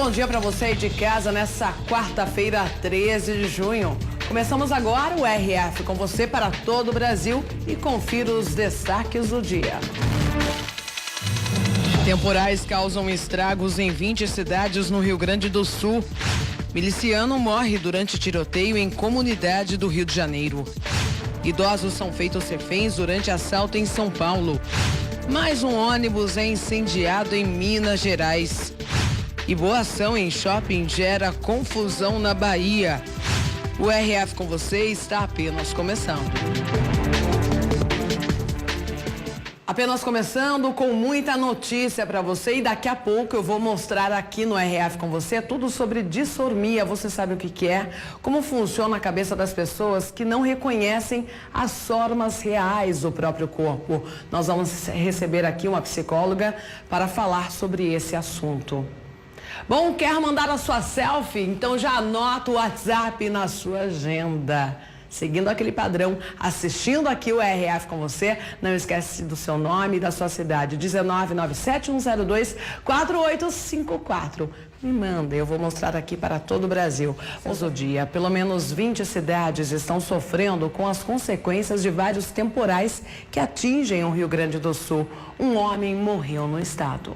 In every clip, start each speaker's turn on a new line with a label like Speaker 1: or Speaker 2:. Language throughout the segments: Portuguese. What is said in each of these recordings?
Speaker 1: bom dia para você aí de casa nessa quarta-feira, 13 de junho. Começamos agora o RF com você para todo o Brasil e confira os destaques do dia. Temporais causam estragos em 20 cidades no Rio Grande do Sul. Miliciano morre durante tiroteio em comunidade do Rio de Janeiro. Idosos são feitos reféns durante assalto em São Paulo. Mais um ônibus é incendiado em Minas Gerais. E boa ação em shopping gera confusão na Bahia. O RF com você está apenas começando. Apenas começando com muita notícia para você e daqui a pouco eu vou mostrar aqui no RF com você tudo sobre disformia. Você sabe o que é? Como funciona a cabeça das pessoas que não reconhecem as formas reais do próprio corpo. Nós vamos receber aqui uma psicóloga para falar sobre esse assunto. Bom, quer mandar a sua selfie? Então já anota o WhatsApp na sua agenda. Seguindo aquele padrão, assistindo aqui o RF com você, não esquece do seu nome e da sua cidade, 19971024854. Me manda, eu vou mostrar aqui para todo o Brasil. Hoje dia, pelo menos 20 cidades estão sofrendo com as consequências de vários temporais que atingem o Rio Grande do Sul. Um homem morreu no estado.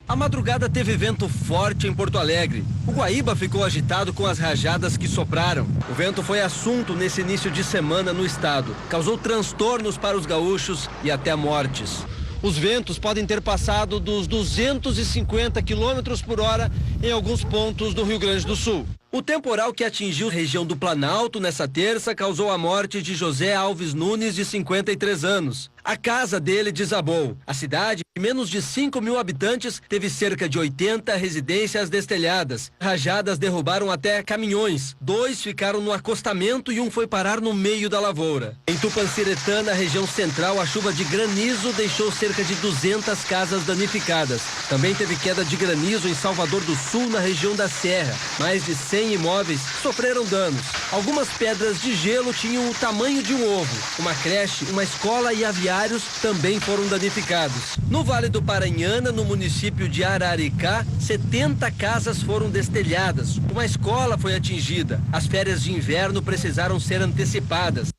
Speaker 2: A madrugada teve vento forte em Porto Alegre. O Guaíba ficou agitado com as rajadas que sopraram. O vento foi assunto nesse início de semana no estado. Causou transtornos para os gaúchos e até mortes. Os ventos podem ter passado dos 250 km por hora em alguns pontos do Rio Grande do Sul. O temporal que atingiu a região do Planalto nessa terça causou a morte de José Alves Nunes, de 53 anos. A casa dele desabou. A cidade, de menos de 5.000 habitantes, teve cerca de 80 residências destelhadas. Rajadas derrubaram até caminhões. 2 ficaram no acostamento e um foi parar no meio da lavoura. Em Tupanciretã, na região central, a chuva de granizo deixou cerca de 200 casas danificadas. Também teve queda de granizo em Salvador do Sul, na região da Serra. Mais de 100 imóveis sofreram danos. Algumas pedras de gelo tinham o tamanho de um ovo. Uma creche, uma escola e aviários também foram danificados. No Vale do Paranhana, no município de Araricá, 70 casas foram destelhadas. Uma escola foi atingida. As férias de inverno precisaram ser antecipadas.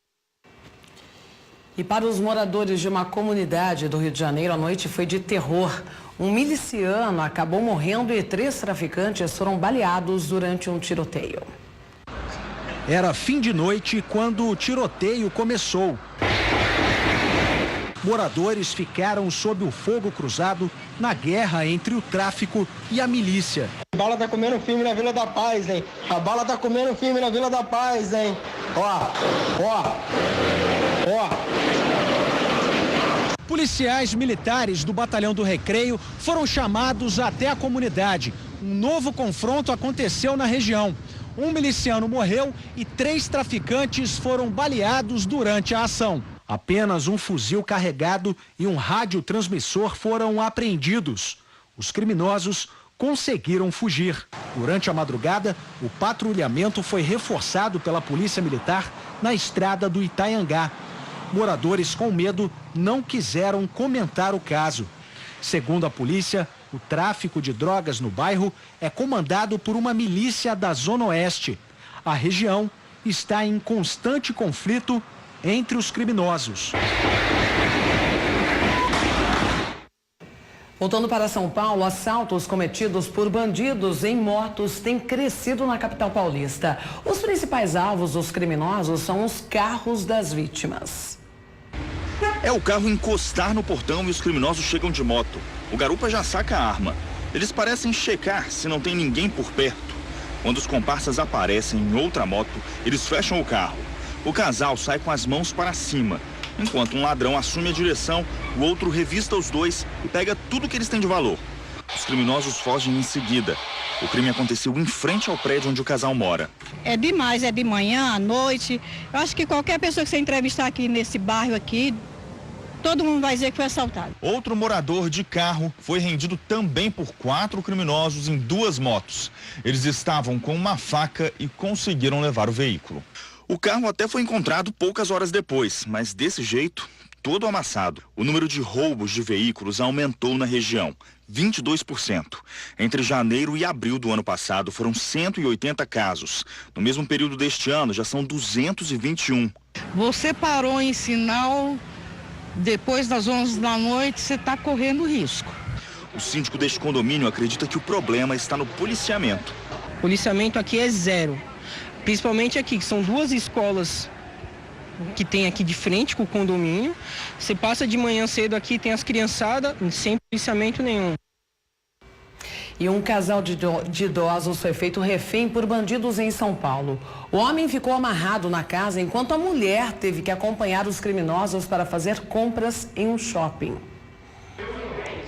Speaker 1: E para os moradores de uma comunidade do Rio de Janeiro, a noite foi de terror. Um miliciano acabou morrendo e 3 traficantes foram baleados durante um tiroteio.
Speaker 3: Era fim de noite quando o tiroteio começou. Moradores ficaram sob o fogo cruzado na guerra entre o tráfico e a milícia.
Speaker 4: A bala tá comendo firme na Vila da Paz, hein? A bala tá comendo firme na Vila da Paz, hein? Ó.
Speaker 3: Policiais militares do Batalhão do Recreio foram chamados até a comunidade. Um novo confronto aconteceu na região. Um miliciano morreu e 3 traficantes foram baleados durante a ação. Apenas um fuzil carregado e um radiotransmissor foram apreendidos. Os criminosos conseguiram fugir. Durante a madrugada, o patrulhamento foi reforçado pela Polícia Militar na estrada do Itaiangá. Moradores com medo não quiseram comentar o caso. Segundo a polícia, o tráfico de drogas no bairro é comandado por uma milícia da Zona Oeste. A região está em constante conflito entre os criminosos.
Speaker 1: Voltando para São Paulo, assaltos cometidos por bandidos em motos têm crescido na capital paulista. Os principais alvos dos criminosos são os carros das vítimas.
Speaker 5: É o carro encostar no portão e os criminosos chegam de moto. O garupa já saca a arma. Eles parecem checar se não tem ninguém por perto. Quando os comparsas aparecem em outra moto, eles fecham o carro. O casal sai com as mãos para cima. Enquanto um ladrão assume a direção, o outro revista os dois e pega tudo que eles têm de valor. Os criminosos fogem em seguida. O crime aconteceu em frente ao prédio onde o casal mora.
Speaker 6: É demais, é de manhã, à noite. Eu acho que qualquer pessoa que você entrevistar aqui nesse bairro aqui, todo mundo vai dizer que foi assaltado.
Speaker 5: Outro morador de carro foi rendido também por 4 criminosos em 2 motos. Eles estavam com uma faca e conseguiram levar o veículo. O carro até foi encontrado poucas horas depois, mas desse jeito, todo amassado. O número de roubos de veículos aumentou na região. 22%. Entre janeiro e abril do ano passado foram 180 casos. No mesmo período deste ano já são 221.
Speaker 7: Você parou em sinal depois das 11 da noite, você está correndo risco.
Speaker 5: O síndico deste condomínio acredita que o problema está no policiamento.
Speaker 8: O policiamento aqui é zero. Principalmente aqui, que são duas escolas que tem aqui de frente com o condomínio. Você passa de manhã cedo aqui, tem as criançadas, sem policiamento nenhum.
Speaker 1: E um casal de idosos foi feito refém por bandidos em São Paulo. O homem ficou amarrado na casa enquanto a mulher teve que acompanhar os criminosos para fazer compras em um shopping.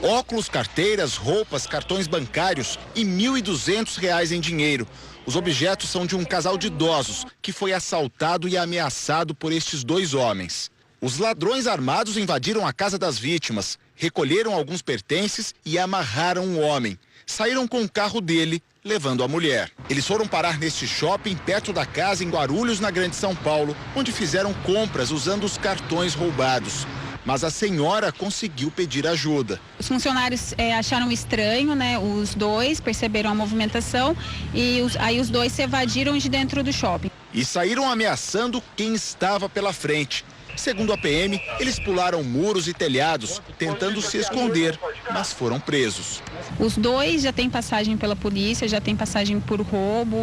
Speaker 9: Óculos, carteiras, roupas, cartões bancários e R$ 1.200 em dinheiro. Os objetos são de um casal de idosos que foi assaltado e ameaçado por estes dois homens. Os ladrões armados invadiram a casa das vítimas, recolheram alguns pertences e amarraram o homem. Saíram com o carro dele, levando a mulher. Eles foram parar neste shopping perto da casa em Guarulhos, na Grande São Paulo, onde fizeram compras usando os cartões roubados. Mas a senhora conseguiu pedir ajuda.
Speaker 10: Os funcionários acharam estranho, né? Os dois perceberam a movimentação e aí os dois se evadiram de dentro do shopping.
Speaker 9: E saíram ameaçando quem estava pela frente. Segundo a PM, eles pularam muros e telhados, tentando se esconder, mas foram presos.
Speaker 10: Os dois já têm passagem pela polícia, já têm passagem por roubo,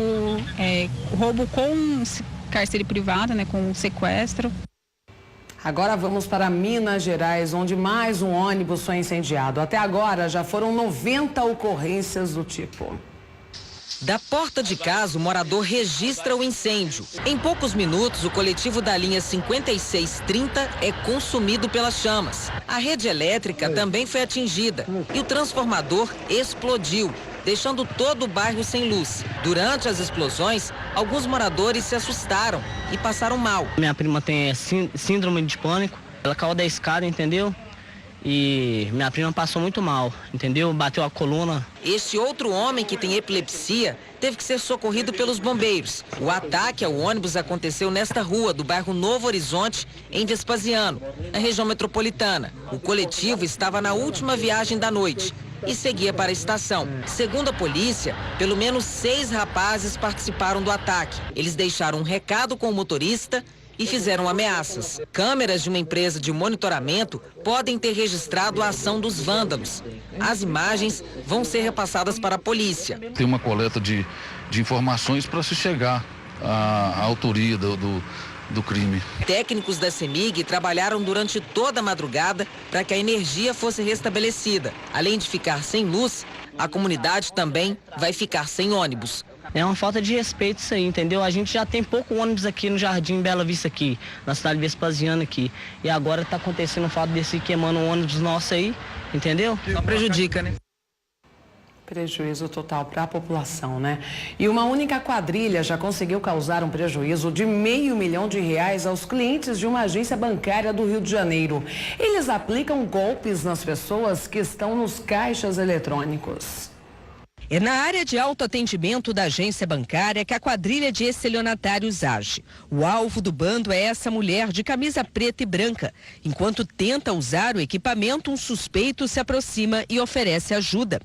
Speaker 10: roubo com cárcere privado, né? Com sequestro.
Speaker 1: Agora vamos para Minas Gerais, onde mais um ônibus foi incendiado. Até agora já foram 90 ocorrências do tipo.
Speaker 11: Da porta de casa, o morador registra o incêndio. Em poucos minutos, o coletivo da linha 5630 é consumido pelas chamas. A rede elétrica também foi atingida e o transformador explodiu, deixando todo o bairro sem luz. Durante as explosões, alguns moradores se assustaram e passaram mal.
Speaker 8: Minha prima tem síndrome de pânico, ela caiu da escada, entendeu? E minha prima passou muito mal, entendeu? Bateu a coluna.
Speaker 11: Este outro homem que tem epilepsia teve que ser socorrido pelos bombeiros. O ataque ao ônibus aconteceu nesta rua do bairro Novo Horizonte, em Vespasiano, na região metropolitana. O coletivo estava na última viagem da noite e seguia para a estação. Segundo a polícia, pelo menos 6 rapazes participaram do ataque. Eles deixaram um recado com o motorista e fizeram ameaças. Câmeras de uma empresa de monitoramento podem ter registrado a ação dos vândalos. As imagens vão ser repassadas para a polícia.
Speaker 12: Tem uma coleta de informações para se chegar à autoria do crime.
Speaker 11: Técnicos da CEMIG trabalharam durante toda a madrugada para que a energia fosse restabelecida. Além de ficar sem luz, a comunidade também vai ficar sem ônibus.
Speaker 8: É uma falta de respeito isso aí, entendeu? A gente já tem pouco ônibus aqui no Jardim Bela Vista aqui, na cidade Vespasiana aqui. E agora está acontecendo o fato desse queimando um ônibus nosso aí, entendeu?
Speaker 11: Só prejudica, né?
Speaker 1: Prejuízo total para a população, né? E uma única quadrilha já conseguiu causar um prejuízo de R$500 mil aos clientes de uma agência bancária do Rio de Janeiro. Eles aplicam golpes nas pessoas que estão nos caixas eletrônicos.
Speaker 13: É na área de autoatendimento da agência bancária que a quadrilha de estelionatários age. O alvo do bando é essa mulher de camisa preta e branca. Enquanto tenta usar o equipamento, um suspeito se aproxima e oferece ajuda.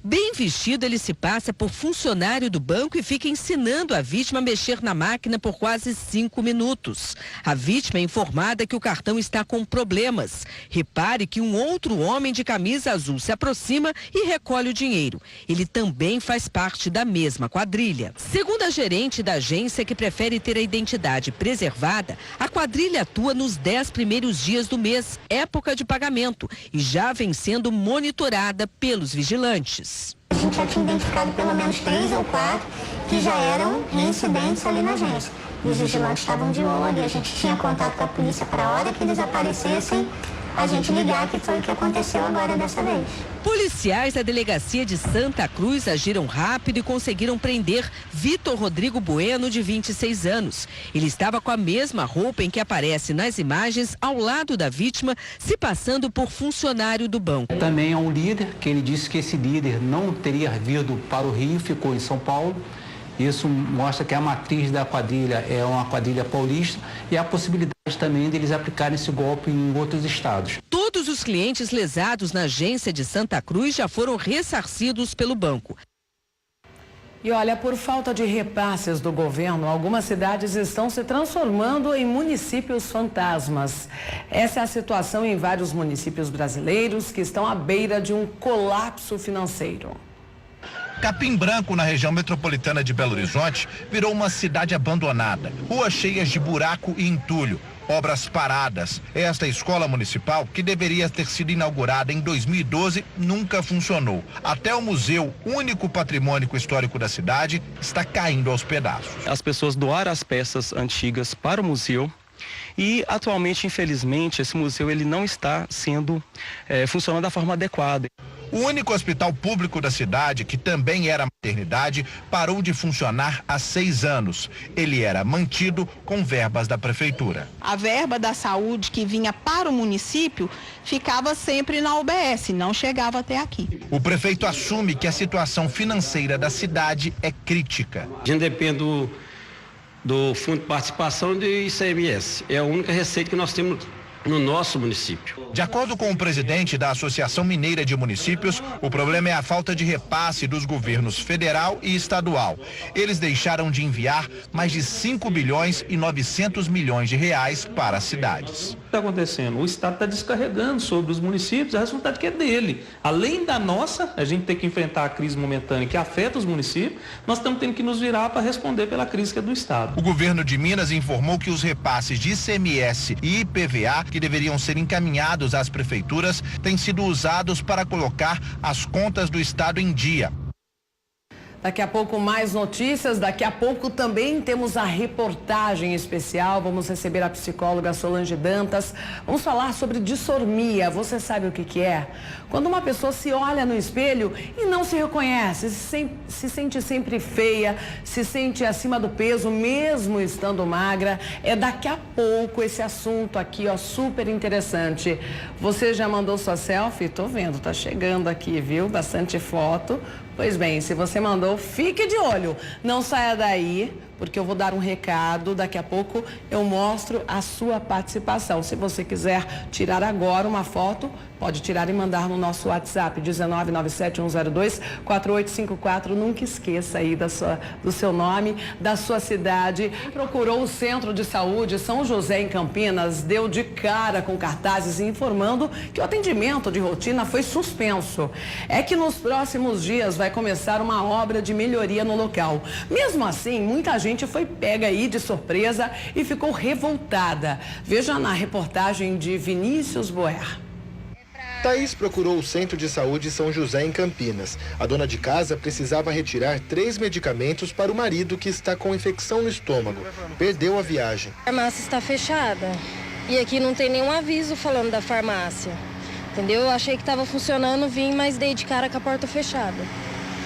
Speaker 13: Bem vestido, ele se passa por funcionário do banco e fica ensinando a vítima a mexer na máquina por quase 5 minutos. A vítima é informada que o cartão está com problemas. Repare que um outro homem de camisa azul se aproxima e recolhe o dinheiro. Ele também faz parte da mesma quadrilha. Segundo a gerente da agência, que prefere ter a identidade preservada, a quadrilha atua nos 10 primeiros dias do mês, época de pagamento, e já vem sendo monitorada pelos vigilantes.
Speaker 14: A gente já tinha identificado pelo menos 3 ou 4 que já eram reincidentes ali na agência. E os vigilantes estavam de olho, a gente tinha contato com a polícia para a hora que eles aparecessem, a gente ligar, que foi o que aconteceu agora dessa vez.
Speaker 13: Policiais da delegacia de Santa Cruz agiram rápido e conseguiram prender Vitor Rodrigo Bueno, de 26 anos. Ele estava com a mesma roupa em que aparece nas imagens, ao lado da vítima, se passando por funcionário do banco.
Speaker 15: Também é um líder, que ele disse que esse líder não teria vindo para o Rio, ficou em São Paulo. Isso mostra que a matriz da quadrilha é uma quadrilha paulista e há a possibilidade também deles aplicarem esse golpe em outros estados.
Speaker 13: Todo Todos os clientes lesados na agência de Santa Cruz já foram ressarcidos pelo banco.
Speaker 1: E olha, por falta de repasses do governo, algumas cidades estão se transformando em municípios fantasmas. Essa é a situação em vários municípios brasileiros que estão à beira de um colapso financeiro.
Speaker 16: Capim Branco, na região metropolitana de Belo Horizonte, virou uma cidade abandonada. Ruas cheias de buraco e entulho. Obras paradas. Esta escola municipal, que deveria ter sido inaugurada em 2012, nunca funcionou. Até o museu, único patrimônio histórico da cidade, está caindo aos pedaços.
Speaker 17: As pessoas doaram as peças antigas para o museu e atualmente, infelizmente, esse museu ele não está sendo funcionando da forma adequada.
Speaker 16: O único hospital público da cidade, que também era maternidade, parou de funcionar há 6 anos. Ele era mantido com verbas da prefeitura.
Speaker 18: A verba da saúde que vinha para o município ficava sempre na UBS, não chegava até aqui.
Speaker 16: O prefeito assume que a situação financeira da cidade é crítica.
Speaker 19: A gente depende do Fundo de Participação de ICMS. É a única receita que nós temos no nosso município.
Speaker 16: De acordo com o presidente da Associação Mineira de Municípios, o problema é a falta de repasse dos governos federal e estadual. Eles deixaram de enviar mais de 5 bilhões e 900 milhões de reais para as cidades.
Speaker 20: O que está acontecendo? O Estado está descarregando sobre os municípios a responsabilidade que é dele. Além da nossa, a gente tem que enfrentar a crise momentânea que afeta os municípios, nós estamos tendo que nos virar para responder pela crise que é do Estado.
Speaker 16: O governo de Minas informou que os repasses de ICMS e IPVA, que deveriam ser encaminhados às prefeituras, têm sido usados para colocar as contas do Estado em dia.
Speaker 1: Daqui a pouco mais notícias, daqui a pouco também temos a reportagem especial, vamos receber a psicóloga Solange Dantas, vamos falar sobre dissormia. Você sabe o que é? Quando uma pessoa se olha no espelho e não se reconhece, se sente sempre feia, se sente acima do peso, mesmo estando magra. É daqui a pouco esse assunto aqui, ó, super interessante. Você já mandou sua selfie? Tô vendo, tá chegando aqui, viu? Bastante foto. Pois bem, se você mandou, fique de olho. Não saia daí, porque eu vou dar um recado. Daqui a pouco eu mostro a sua participação. Se você quiser tirar agora uma foto, pode tirar e mandar no nosso WhatsApp, 19971024854. Nunca esqueça aí do seu nome, da sua cidade. Procurou o Centro de Saúde São José em Campinas, deu de cara com cartazes informando que o atendimento de rotina foi suspenso. É que nos próximos dias vai começar uma obra de melhoria no local. Mesmo assim, muita gente foi pega aí de surpresa e ficou revoltada. Veja na reportagem de Vinícius Boer.
Speaker 9: Thaís procurou o Centro de Saúde São José em Campinas. A dona de casa precisava retirar 3 medicamentos para o marido que está com infecção no estômago. Perdeu a viagem.
Speaker 21: A farmácia está fechada e aqui não tem nenhum aviso falando da farmácia. Entendeu? Eu achei que estava funcionando, vim, mas dei de cara com a porta fechada.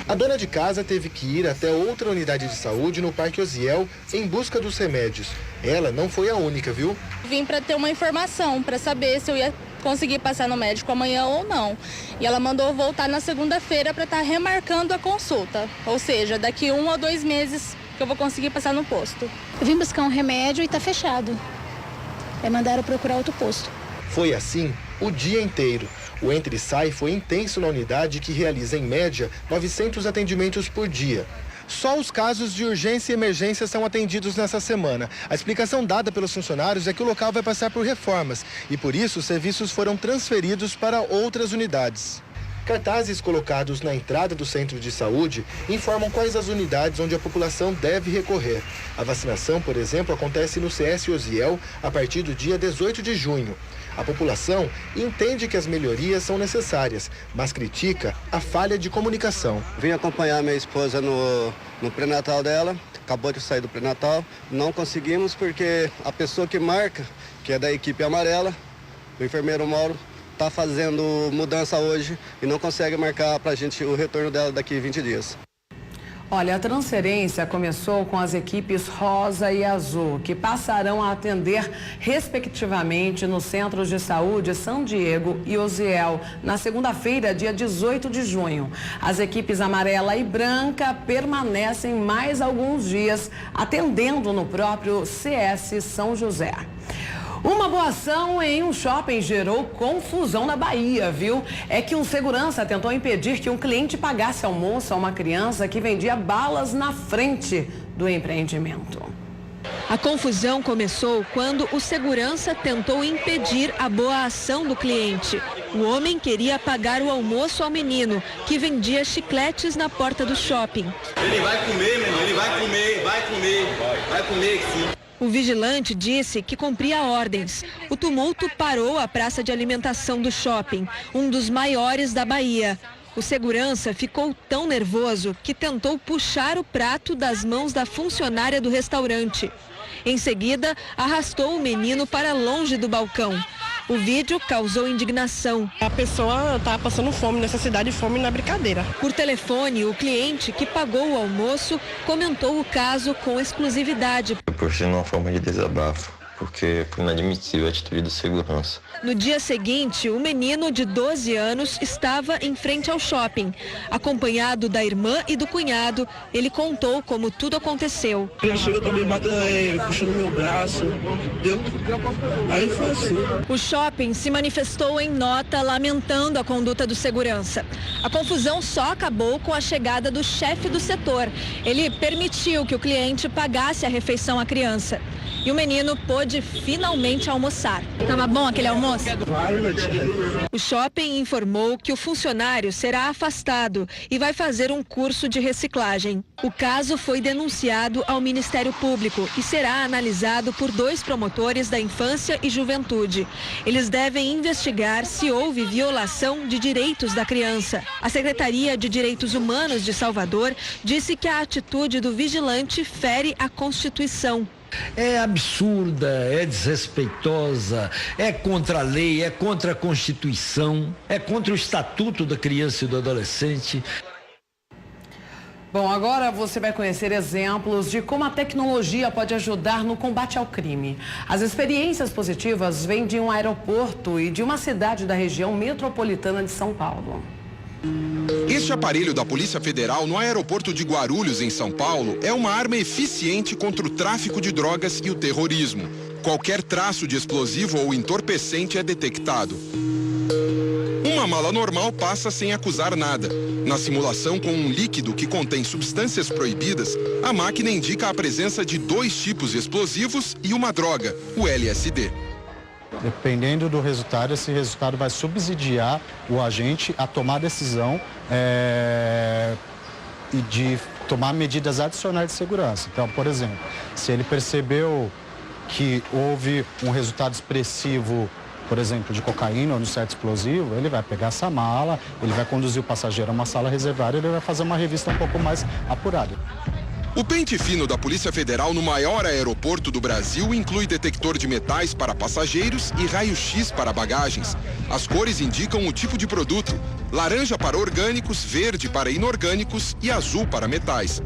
Speaker 9: A dona de casa teve que ir até outra unidade de saúde no Parque Osiel em busca dos remédios. Ela não foi a única, viu?
Speaker 22: Vim para ter uma informação, para saber se eu ia conseguir passar no médico amanhã ou não. E ela mandou voltar na segunda-feira para estar remarcando a consulta. Ou seja, daqui 1 ou 2 meses que eu vou conseguir passar no posto.
Speaker 23: Eu vim buscar um remédio e está fechado. Mandaram procurar outro posto.
Speaker 9: Foi assim o dia inteiro. O entra e sai foi intenso na unidade, que realiza em média 900 atendimentos por dia. Só os casos de urgência e emergência são atendidos nessa semana. A explicação dada pelos funcionários é que o local vai passar por reformas e, por isso, os serviços foram transferidos para outras unidades. Cartazes colocados na entrada do centro de saúde informam quais as unidades onde a população deve recorrer. A vacinação, por exemplo, acontece no CS Osiel a partir do dia 18 de junho. A população entende que as melhorias são necessárias, mas critica a falha de comunicação.
Speaker 24: Vim acompanhar minha esposa no pré-natal dela, acabou de sair do pré-natal. Não conseguimos porque a pessoa que marca, que é da equipe amarela, o enfermeiro Mauro, está fazendo mudança hoje e não consegue marcar para a gente o retorno dela daqui a 20 dias.
Speaker 1: Olha, a transferência começou com as equipes rosa e azul, que passarão a atender, respectivamente, nos centros de saúde São Diego e Osiel, na segunda-feira, dia 18 de junho. As equipes amarela e branca permanecem mais alguns dias, atendendo no próprio CS São José. Uma boa ação em um shopping gerou confusão na Bahia, viu? É que um segurança tentou impedir que um cliente pagasse almoço a uma criança que vendia balas na frente do empreendimento.
Speaker 2: A confusão começou quando o segurança tentou impedir a boa ação do cliente. O homem queria pagar o almoço ao menino, que vendia chicletes na porta do shopping.
Speaker 3: Ele vai comer, menino, ele vai comer sim.
Speaker 2: O vigilante disse que cumpria ordens. O tumulto parou a praça de alimentação do shopping, um dos maiores da Bahia. O segurança ficou tão nervoso que tentou puxar o prato das mãos da funcionária do restaurante. Em seguida, arrastou o menino para longe do balcão. O vídeo causou indignação.
Speaker 4: A pessoa está passando fome, necessidade de fome na brincadeira.
Speaker 2: Por telefone, o cliente que pagou o almoço comentou o caso com exclusividade.
Speaker 6: Eu postei numa forma de desabafo, porque foi inadmissível a atitude do segurança.
Speaker 2: No dia seguinte, o menino de 12 anos estava em frente ao shopping. Acompanhado da irmã e do cunhado, ele contou como tudo aconteceu.
Speaker 3: Ele chegou também batendo ele, puxando meu braço. Aí foi assim.
Speaker 2: O shopping se manifestou em nota lamentando a conduta do segurança. A confusão só acabou com a chegada do chefe do setor. Ele permitiu que o cliente pagasse a refeição à criança. E o menino pôde finalmente almoçar. Tava bom aquele almoço? O shopping informou que o funcionário será afastado e vai fazer um curso de reciclagem. O caso foi denunciado ao Ministério Público e será analisado por 2 promotores da infância e juventude. Eles devem investigar se houve violação de direitos da criança. A Secretaria de Direitos Humanos de Salvador disse que a atitude do vigilante fere a Constituição.
Speaker 25: É absurda, é desrespeitosa, é contra a lei, é contra a Constituição, é contra o Estatuto da Criança e do Adolescente.
Speaker 1: Bom, agora você vai conhecer exemplos de como a tecnologia pode ajudar no combate ao crime. As experiências positivas vêm de um aeroporto e de uma cidade da região metropolitana de São Paulo.
Speaker 26: Este aparelho da Polícia Federal no aeroporto de Guarulhos, em São Paulo, é uma arma eficiente contra o tráfico de drogas e o terrorismo. Qualquer traço de explosivo ou entorpecente é detectado. Uma mala normal passa sem acusar nada. Na simulação com um líquido que contém substâncias proibidas, a máquina indica a presença de 2 tipos de explosivos e uma droga, o LSD.
Speaker 27: Dependendo do resultado, esse resultado vai subsidiar o agente a tomar decisão e de tomar medidas adicionais de segurança. Então, por exemplo, se ele percebeu que houve um resultado expressivo, por exemplo, de cocaína ou de certo explosivo, ele vai pegar essa mala, ele vai conduzir o passageiro a uma sala reservada e ele vai fazer uma revista um pouco mais apurada.
Speaker 26: O pente fino da Polícia Federal no maior aeroporto do Brasil inclui detector de metais para passageiros e raio-x para bagagens. As cores indicam o tipo de produto: laranja para orgânicos, verde para inorgânicos e azul para metais.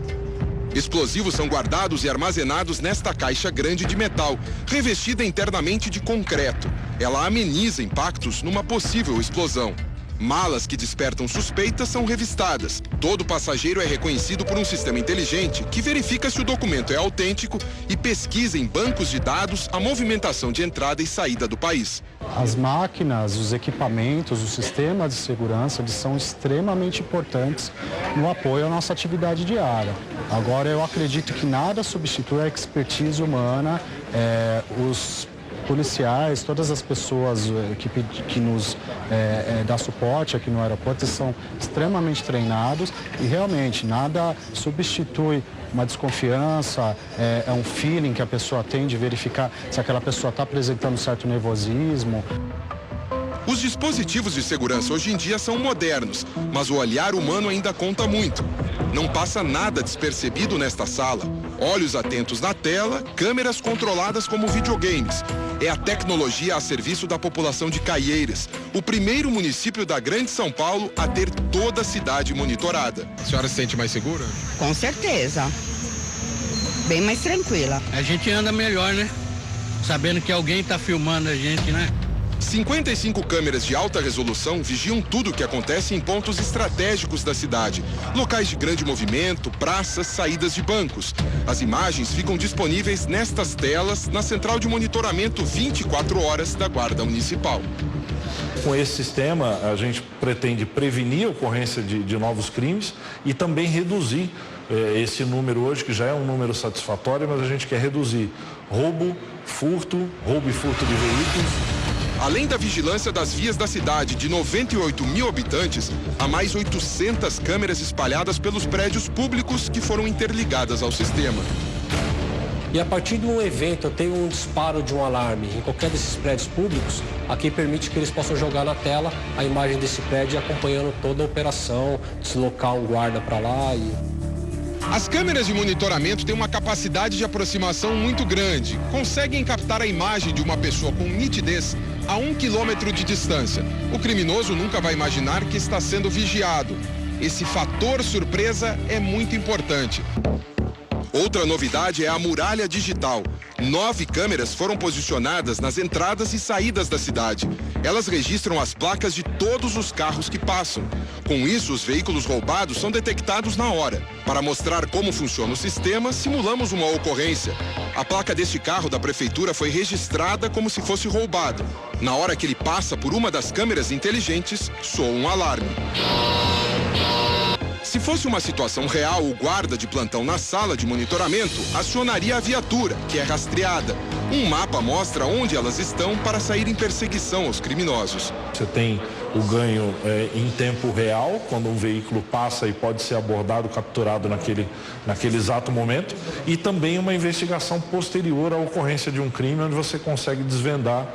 Speaker 26: Explosivos são guardados e armazenados nesta caixa grande de metal, revestida internamente de concreto. Ela ameniza impactos numa possível explosão. Malas que despertam suspeitas são revistadas. Todo passageiro é reconhecido por um sistema inteligente que verifica se o documento é autêntico e pesquisa em bancos de dados a movimentação de entrada e saída do país.
Speaker 27: As máquinas, os equipamentos, os sistemas de segurança, eles são extremamente importantes no apoio à nossa atividade diária. Agora, eu acredito que nada substitui a expertise humana, os policiais, todas as pessoas que nos dá suporte aqui no aeroporto são extremamente treinados e realmente nada substitui uma desconfiança, é um feeling que a pessoa tem de verificar se aquela pessoa está apresentando certo nervosismo.
Speaker 26: Os dispositivos de segurança hoje em dia são modernos, mas o olhar humano ainda conta muito. Não passa nada despercebido nesta sala. Olhos atentos na tela, câmeras controladas como videogames. É a tecnologia a serviço da população de Caieiras, o primeiro município da Grande São Paulo a ter toda a cidade monitorada. A senhora se sente mais segura?
Speaker 7: Com certeza. Bem mais tranquila.
Speaker 28: A gente anda melhor, né? Sabendo que alguém está filmando a gente, né?
Speaker 26: 55 câmeras de alta resolução vigiam tudo o que acontece em pontos estratégicos da cidade, locais de grande movimento, praças, saídas de bancos. As imagens ficam disponíveis nestas telas na central de monitoramento 24 horas da Guarda Municipal.
Speaker 5: Com esse sistema, a gente pretende prevenir a ocorrência de novos crimes e também reduzir esse número hoje, que já é um número satisfatório, mas a gente quer reduzir roubo e furto de veículos.
Speaker 26: Além da vigilância das vias da cidade de 98 mil habitantes, há mais 800 câmeras espalhadas pelos prédios públicos que foram interligadas ao sistema.
Speaker 8: E a partir de um evento, eu tenho um disparo de um alarme em qualquer desses prédios públicos, aqui permite que eles possam jogar na tela a imagem desse prédio acompanhando toda a operação, deslocar um guarda para lá e...
Speaker 26: As câmeras de monitoramento têm uma capacidade de aproximação muito grande. Conseguem captar a imagem de uma pessoa com nitidez a 1 quilômetro de distância. O criminoso nunca vai imaginar que está sendo vigiado. Esse fator surpresa é muito importante. Outra novidade é a muralha digital. 9 câmeras foram posicionadas nas entradas e saídas da cidade. Elas registram as placas de todos os carros que passam. Com isso, os veículos roubados são detectados na hora. Para mostrar como funciona o sistema, simulamos uma ocorrência. A placa deste carro da prefeitura foi registrada como se fosse roubado. Na hora que ele passa por uma das câmeras inteligentes, soa um alarme. Se fosse uma situação real, o guarda de plantão na sala de monitoramento acionaria a viatura, que é rastreada. Um mapa mostra onde elas estão para sair em perseguição aos criminosos.
Speaker 5: Você tem o ganho em tempo real, quando um veículo passa e pode ser abordado, capturado naquele exato momento, e também uma investigação posterior à ocorrência de um crime, onde você consegue desvendar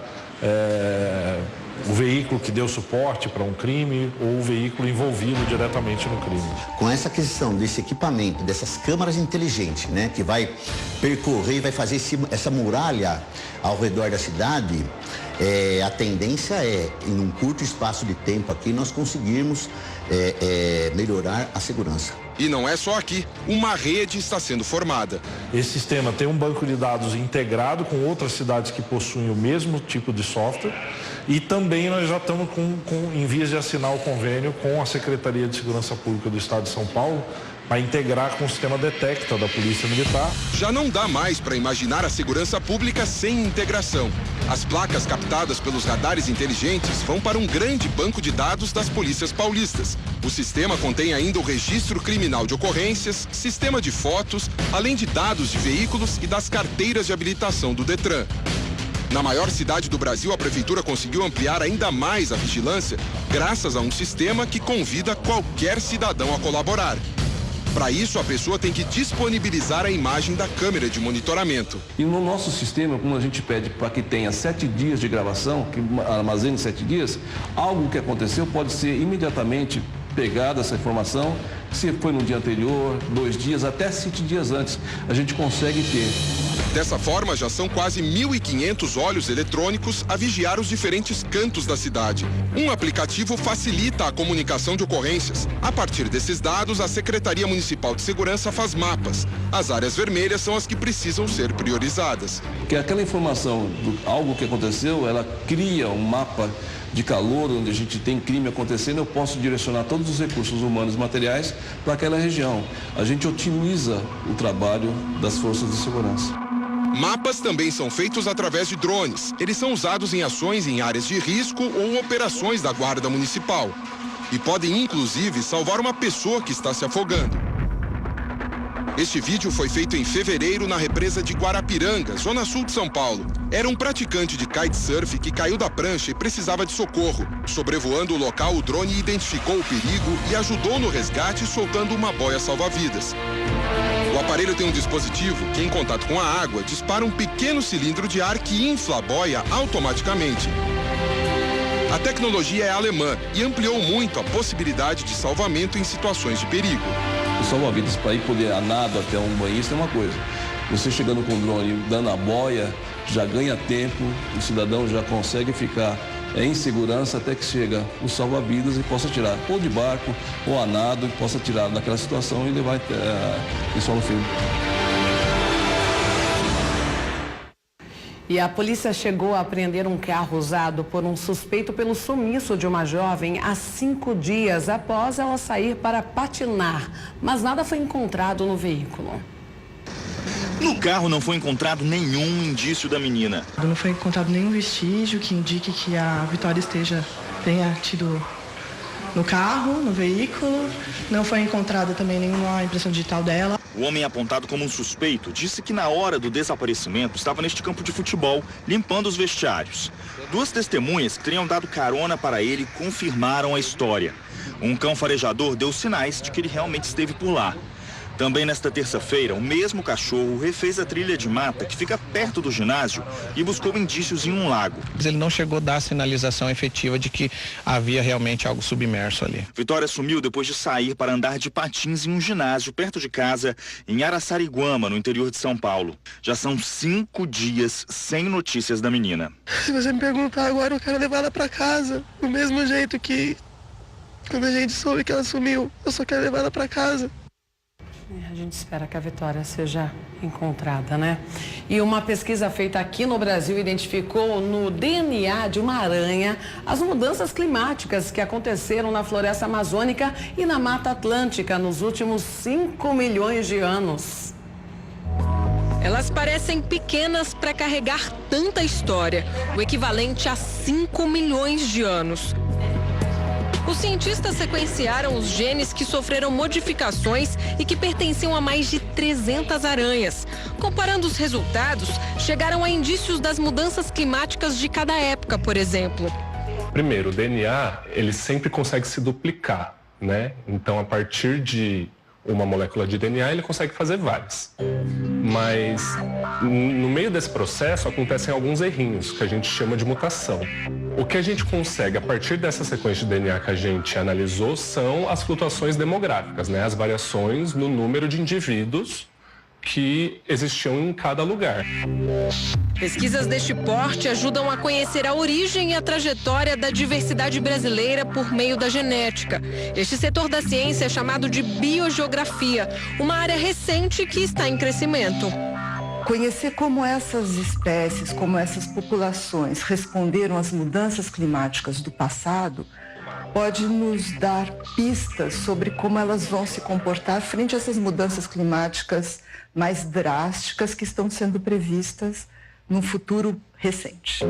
Speaker 5: o veículo que deu suporte para um crime ou o veículo envolvido diretamente no crime.
Speaker 10: Com essa aquisição desse equipamento, dessas câmaras inteligentes, né, que vai percorrer e vai fazer essa muralha ao redor da cidade, a tendência é, em um curto espaço de tempo aqui, nós conseguirmos melhorar a segurança.
Speaker 26: E não é só aqui, uma rede está sendo formada.
Speaker 5: Esse sistema tem um banco de dados integrado com outras cidades que possuem o mesmo tipo de software e também nós já estamos em vias de assinar o convênio com a Secretaria de Segurança Pública do Estado de São Paulo para integrar com o sistema Detecta da Polícia Militar.
Speaker 26: Já não dá mais para imaginar a segurança pública sem integração. As placas captadas pelos radares inteligentes vão para um grande banco de dados das polícias paulistas. O sistema contém ainda o registro criminal de ocorrências, sistema de fotos, além de dados de veículos e das carteiras de habilitação do Detran. Na maior cidade do Brasil, a prefeitura conseguiu ampliar ainda mais a vigilância, graças a um sistema que convida qualquer cidadão a colaborar. Para isso, a pessoa tem que disponibilizar a imagem da câmera de monitoramento.
Speaker 11: E no nosso sistema, como a gente pede para que tenha 7 dias de gravação, que armazene 7 dias, algo que aconteceu pode ser imediatamente pegada essa informação, se foi no dia anterior, 2 dias, até 7 dias antes, a gente consegue ter.
Speaker 26: Dessa forma, já são quase 1.500 olhos eletrônicos a vigiar os diferentes cantos da cidade. Um aplicativo facilita a comunicação de ocorrências. A partir desses dados, a Secretaria Municipal de Segurança faz mapas. As áreas vermelhas são as que precisam ser priorizadas.
Speaker 11: Que aquela informação, algo que aconteceu, ela cria um mapa de calor, onde a gente tem crime acontecendo, eu posso direcionar todos os recursos humanos e materiais para aquela região. A gente otimiza o trabalho das forças de segurança.
Speaker 26: Mapas também são feitos através de drones. Eles são usados em ações em áreas de risco ou operações da Guarda Municipal. E podem, inclusive, salvar uma pessoa que está se afogando. Este vídeo foi feito em fevereiro na represa de Guarapiranga, zona sul de São Paulo. Era um praticante de kitesurf que caiu da prancha e precisava de socorro. Sobrevoando o local, o drone identificou o perigo e ajudou no resgate soltando uma boia salva-vidas. O aparelho tem um dispositivo que, em contato com a água, dispara um pequeno cilindro de ar que infla a boia automaticamente. A tecnologia é alemã e ampliou muito a possibilidade de salvamento em situações de perigo.
Speaker 11: O salva-vidas, para ir poder a nado até um banhista é uma coisa. Você chegando com o drone, dando a boia, já ganha tempo, o cidadão já consegue ficar em segurança até que chega o salva-vidas e possa tirar ou de barco ou a nado, e possa tirar daquela situação e levar em solo firme.
Speaker 1: E a polícia chegou a apreender um carro usado por um suspeito pelo sumiço de uma jovem há 5 dias após ela sair para patinar, mas nada foi encontrado no veículo.
Speaker 12: No carro não foi encontrado nenhum indício da menina.
Speaker 4: Não foi encontrado nenhum vestígio que indique que a Vitória tenha tido no carro, no veículo. Não foi encontrada também nenhuma impressão digital dela.
Speaker 12: O homem apontado como um suspeito disse que na hora do desaparecimento estava neste campo de futebol, limpando os vestiários. 2 testemunhas que teriam dado carona para ele confirmaram a história. Um cão farejador deu sinais de que ele realmente esteve por lá. Também nesta terça-feira, o mesmo cachorro refez a trilha de mata que fica perto do ginásio e buscou indícios em um lago.
Speaker 13: Ele não chegou a dar sinalização efetiva de que havia realmente algo submerso ali.
Speaker 12: Vitória sumiu depois de sair para andar de patins em um ginásio perto de casa, em Araçariguama, no interior de São Paulo. Já são 5 dias sem notícias da menina.
Speaker 3: Se você me perguntar agora, eu quero levar ela para casa, do mesmo jeito que quando a gente soube que ela sumiu. Eu só quero levar ela para casa.
Speaker 1: A gente espera que a Vitória seja encontrada, né? E uma pesquisa feita aqui no Brasil identificou no DNA de uma aranha as mudanças climáticas que aconteceram na floresta amazônica e na Mata Atlântica nos últimos 5 milhões de anos.
Speaker 2: Elas parecem pequenas para carregar tanta história, o equivalente a 5 milhões de anos. Os cientistas sequenciaram os genes que sofreram modificações e que pertenciam a mais de 300 aranhas. Comparando os resultados, chegaram a indícios das mudanças climáticas de cada época, por exemplo.
Speaker 14: Primeiro, o DNA, ele sempre consegue se duplicar, né? Então, a partir de uma molécula de DNA, ele consegue fazer várias. Mas, no meio desse processo, acontecem alguns errinhos, que a gente chama de mutação. O que a gente consegue, a partir dessa sequência de DNA que a gente analisou, são as flutuações demográficas, né? As variações no número de indivíduos que existiam em cada lugar.
Speaker 2: Pesquisas deste porte ajudam a conhecer a origem e a trajetória da diversidade brasileira por meio da genética. Este setor da ciência é chamado de biogeografia, uma área recente que está em crescimento.
Speaker 15: Conhecer como essas espécies, como essas populações responderam às mudanças climáticas do passado pode nos dar pistas sobre como elas vão se comportar frente a essas mudanças climáticas mais drásticas que estão sendo previstas num futuro recente.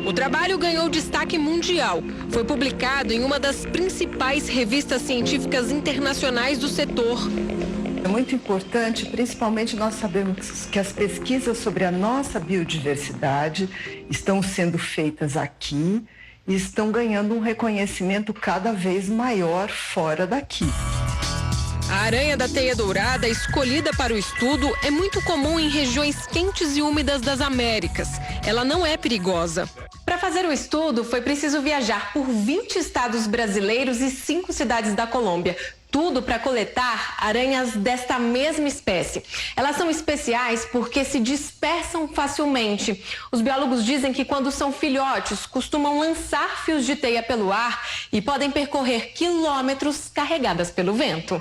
Speaker 2: O trabalho ganhou destaque mundial. Foi publicado em uma das principais revistas científicas internacionais do setor.
Speaker 15: É muito importante, principalmente nós sabemos que as pesquisas sobre a nossa biodiversidade estão sendo feitas aqui e estão ganhando um reconhecimento cada vez maior fora daqui.
Speaker 2: A aranha da teia dourada, escolhida para o estudo, é muito comum em regiões quentes e úmidas das Américas. Ela não é perigosa.
Speaker 17: Para fazer o estudo, foi preciso viajar por 20 estados brasileiros e 5 cidades da Colômbia. Tudo para coletar aranhas desta mesma espécie. Elas são especiais porque se dispersam facilmente. Os biólogos dizem que quando são filhotes, costumam lançar fios de teia pelo ar e podem percorrer quilômetros carregadas pelo vento.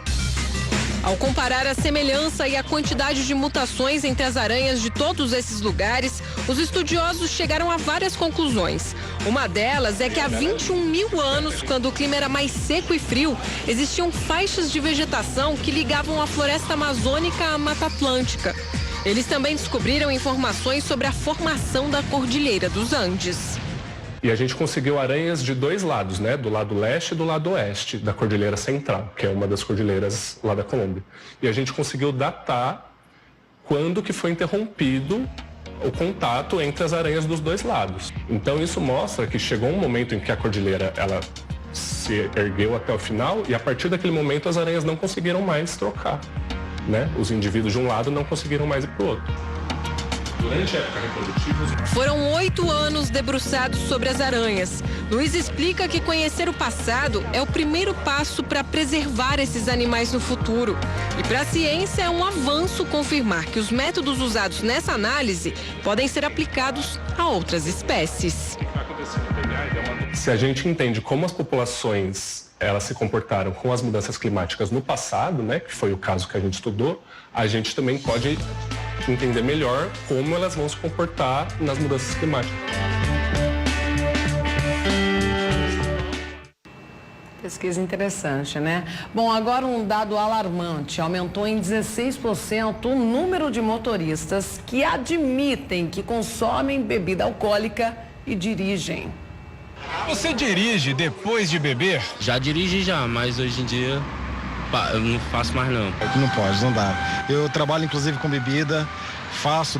Speaker 2: Ao comparar a semelhança e a quantidade de mutações entre as aranhas de todos esses lugares, os estudiosos chegaram a várias conclusões. Uma delas é que há 21 mil anos, quando o clima era mais seco e frio, existiam faixas de vegetação que ligavam a floresta amazônica à Mata Atlântica. Eles também descobriram informações sobre a formação da Cordilheira dos Andes.
Speaker 14: E a gente conseguiu aranhas de 2 lados, né? Do lado leste e do lado oeste da Cordilheira Central, que é uma das cordilheiras lá da Colômbia. E a gente conseguiu datar quando que foi interrompido o contato entre as aranhas dos 2 lados. Então isso mostra que chegou um momento em que a cordilheira ela se ergueu até o final e a partir daquele momento as aranhas não conseguiram mais trocar, né? Os indivíduos de um lado não conseguiram mais ir para o outro. Durante a época reprodutiva...
Speaker 2: Foram 8 anos debruçados sobre as aranhas. Luiz explica que conhecer o passado é o primeiro passo para preservar esses animais no futuro. E para a ciência é um avanço confirmar que os métodos usados nessa análise podem ser aplicados a outras espécies.
Speaker 14: Se a gente entende como as populações elas se comportaram com as mudanças climáticas no passado, né, que foi o caso que a gente estudou, a gente também pode entender melhor como elas vão se comportar nas mudanças climáticas.
Speaker 1: Pesquisa interessante, né? Bom, agora um dado alarmante. Aumentou em 16% o número de motoristas que admitem que consomem bebida alcoólica e dirigem.
Speaker 16: Você dirige depois de beber?
Speaker 18: Já dirigi já, mas hoje em dia eu não faço mais não.
Speaker 16: Não pode, não dá. Eu trabalho inclusive com bebida,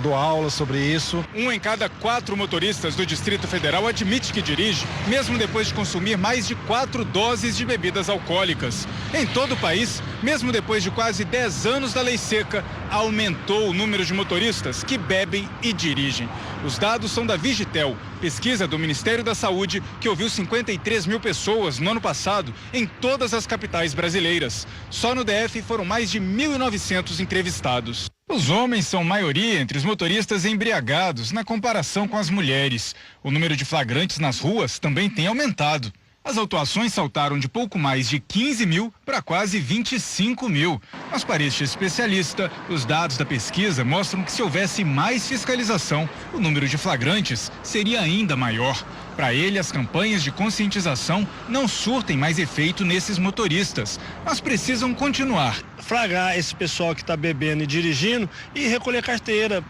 Speaker 16: dou aula sobre isso. 1 em cada 4 motoristas do Distrito Federal admite que dirige, mesmo depois de consumir mais de 4 doses de bebidas alcoólicas. Em todo o país, mesmo depois de quase 10 anos da lei seca, aumentou o número de motoristas que bebem e dirigem. Os dados são da Vigitel, pesquisa do Ministério da Saúde, que ouviu 53 mil pessoas no ano passado em todas as capitais brasileiras. Só no DF foram mais de 1.900 entrevistados. Os homens são maioria entre os motoristas embriagados na comparação com as mulheres. O número de flagrantes nas ruas também tem aumentado. As autuações saltaram de pouco mais de 15 mil para quase 25 mil. Mas para este especialista, os dados da pesquisa mostram que se houvesse mais fiscalização, o número de flagrantes seria ainda maior. Para ele, as campanhas de conscientização não surtem mais efeito nesses motoristas, mas precisam continuar.
Speaker 19: Flagrar esse pessoal que está bebendo e dirigindo e recolher carteira.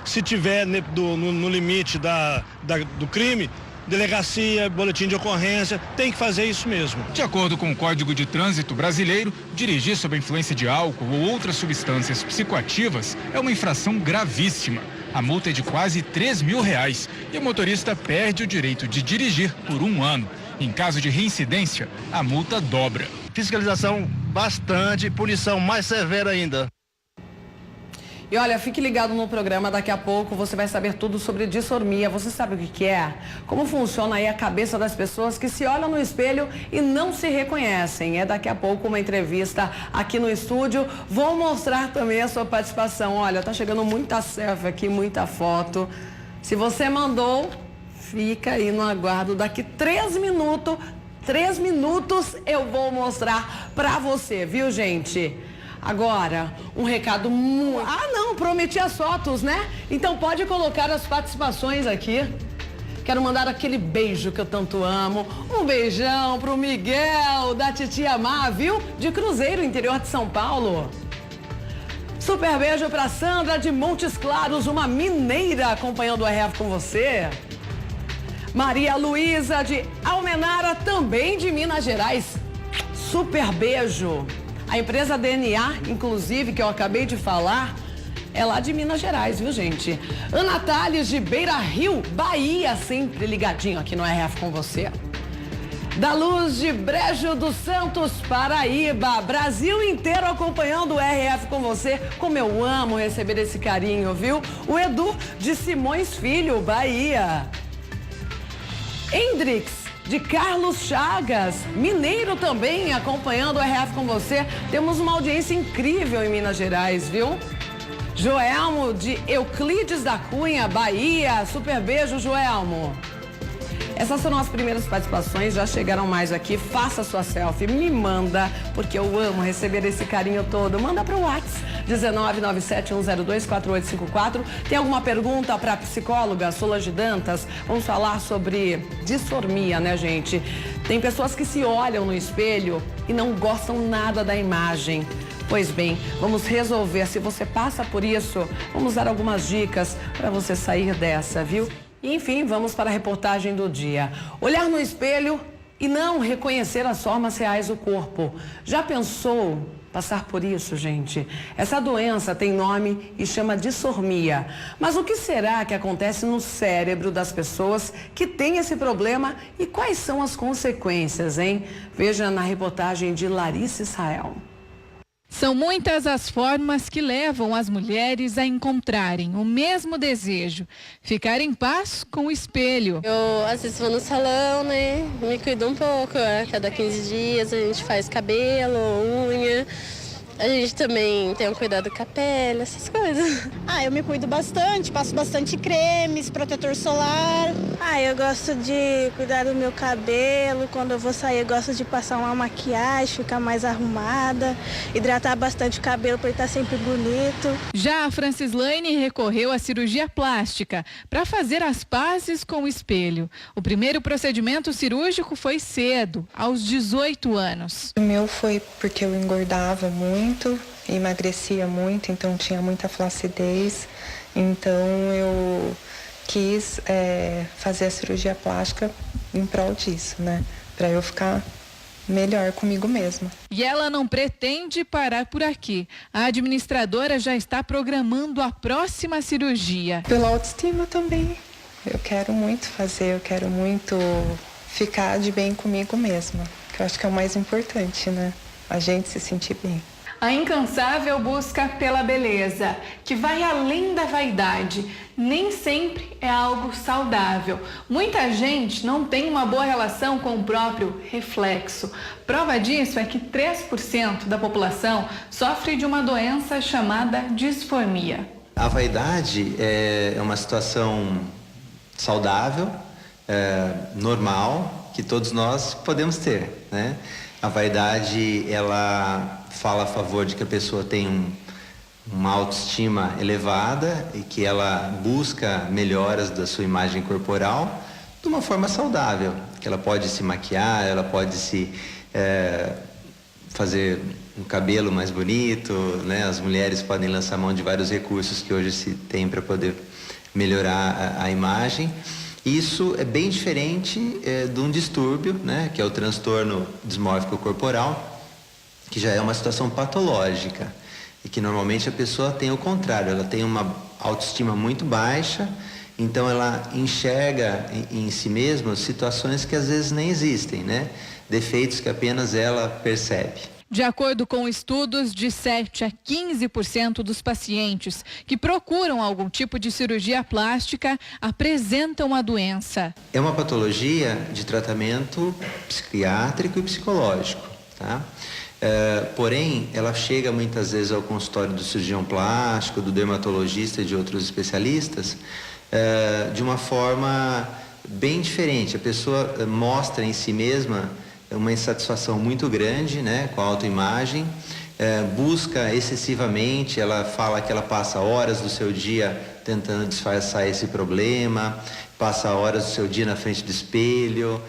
Speaker 19: Se tiver no limite do crime, delegacia, boletim de ocorrência, tem que fazer isso mesmo.
Speaker 16: De acordo com o Código de Trânsito brasileiro, dirigir sob a influência de álcool ou outras substâncias psicoativas é uma infração gravíssima. A multa é de quase R$3.000 e o motorista perde o direito de dirigir por 1 ano. Em caso de reincidência, a multa dobra.
Speaker 19: Fiscalização bastante, punição mais severa ainda.
Speaker 1: E olha, fique ligado no programa, daqui a pouco você vai saber tudo sobre dissormia. Você sabe o que é? Como funciona aí a cabeça das pessoas que se olham no espelho e não se reconhecem. É daqui a pouco uma entrevista aqui no estúdio. Vou mostrar também a sua participação. Olha, tá chegando muita selfie aqui, muita foto. Se você mandou, fica aí no aguardo. Daqui 3 minutos eu vou mostrar pra você, viu, gente? Agora, um recado muito... Ah, não, prometi as fotos, né? Então pode colocar as participações aqui. Quero mandar aquele beijo que eu tanto amo. Um beijão pro Miguel, da Titia Má, viu? De Cruzeiro, interior de São Paulo. Super beijo pra Sandra de Montes Claros, uma mineira acompanhando o RF com você. Maria Luísa de Almenara, também de Minas Gerais. Super beijo. A empresa DNA, inclusive, que eu acabei de falar, é lá de Minas Gerais, viu, gente? Ana Tales de Beira Rio, Bahia, sempre ligadinho aqui no RF com você. Da Luz de Brejo dos Santos, Paraíba, Brasil inteiro acompanhando o RF com você. Como eu amo receber esse carinho, viu? O Edu de Simões Filho, Bahia. Hendrix de Carlos Chagas, mineiro também, acompanhando o RF com você. Temos uma audiência incrível em Minas Gerais, viu? Joelmo de Euclides da Cunha, Bahia. Super beijo, Joelmo. Essas foram as primeiras participações, já chegaram mais aqui. Faça sua selfie, me manda, porque eu amo receber esse carinho todo. Manda para o WhatsApp, 19971024854. Tem alguma pergunta para a psicóloga Solange Dantas? Vamos falar sobre dissormia, né, gente? Tem pessoas que se olham no espelho e não gostam nada da imagem. Pois bem, vamos resolver. Se você passa por isso, vamos dar algumas dicas para você sair dessa, viu? Enfim, vamos para a reportagem do dia. Olhar no espelho e não reconhecer as formas reais do corpo. Já pensou passar por isso, gente? Essa doença tem nome e chama dissormia. Mas o que será que acontece no cérebro das pessoas que têm esse problema e quais são as consequências, hein? Veja na reportagem de Larissa Israel.
Speaker 20: São muitas as formas que levam as mulheres a encontrarem o mesmo desejo, ficar em paz com o espelho.
Speaker 21: Eu às vezes vou no salão, né? Me cuido um pouco, a cada 15 dias a gente faz cabelo, unha. A gente também tem um cuidado com a pele, essas coisas.
Speaker 6: Eu me cuido bastante, passo bastante cremes, protetor solar.
Speaker 9: Eu gosto de cuidar do meu cabelo. Quando eu vou sair, eu gosto de passar uma maquiagem, ficar mais arrumada, hidratar bastante o cabelo para ele estar sempre bonito.
Speaker 20: Já a Francislaine recorreu à cirurgia plástica para fazer as pazes com o espelho. O primeiro procedimento cirúrgico foi cedo, aos 18 anos.
Speaker 22: O meu foi porque eu engordava muito, emagrecia muito, então tinha muita flacidez. Então eu quis fazer a cirurgia plástica em prol disso, né? Para eu ficar melhor comigo mesma.
Speaker 20: E ela não pretende parar por aqui. A administradora já está programando a próxima cirurgia.
Speaker 22: Pela autoestima também. Eu quero muito fazer, eu quero muito ficar de bem comigo mesma. Que eu acho que é o mais importante, né? A gente se sentir bem.
Speaker 20: A incansável busca pela beleza, que vai além da vaidade, nem sempre é algo saudável. Muita gente não tem uma boa relação com o próprio reflexo. Prova disso é que 3% da população sofre de uma doença chamada disformia.
Speaker 23: A vaidade é uma situação saudável, normal, que todos nós podemos ter, né? A vaidade, ela fala a favor de que a pessoa tem uma autoestima elevada e que ela busca melhoras da sua imagem corporal de uma forma saudável, que ela pode se maquiar, ela pode se fazer um cabelo mais bonito, né? As mulheres podem lançar mão de vários recursos que hoje se tem para poder melhorar a imagem. Isso é bem diferente de um distúrbio, né? Que é o transtorno dismórfico corporal, que já é uma situação patológica e que normalmente a pessoa tem o contrário, ela tem uma autoestima muito baixa, então ela enxerga em si mesma situações que às vezes nem existem, né? Defeitos que apenas ela percebe.
Speaker 20: De acordo com estudos, de 7 a 15% dos pacientes que procuram algum tipo de cirurgia plástica apresentam a doença.
Speaker 23: É uma patologia de tratamento psiquiátrico e psicológico, tá? Porém, ela chega muitas vezes ao consultório do cirurgião plástico, do dermatologista e de outros especialistas de uma forma bem diferente. A pessoa mostra em si mesma uma insatisfação muito grande, né, com a autoimagem, busca excessivamente, ela fala que ela passa horas do seu dia tentando disfarçar esse problema, passa horas do seu dia na frente do espelho,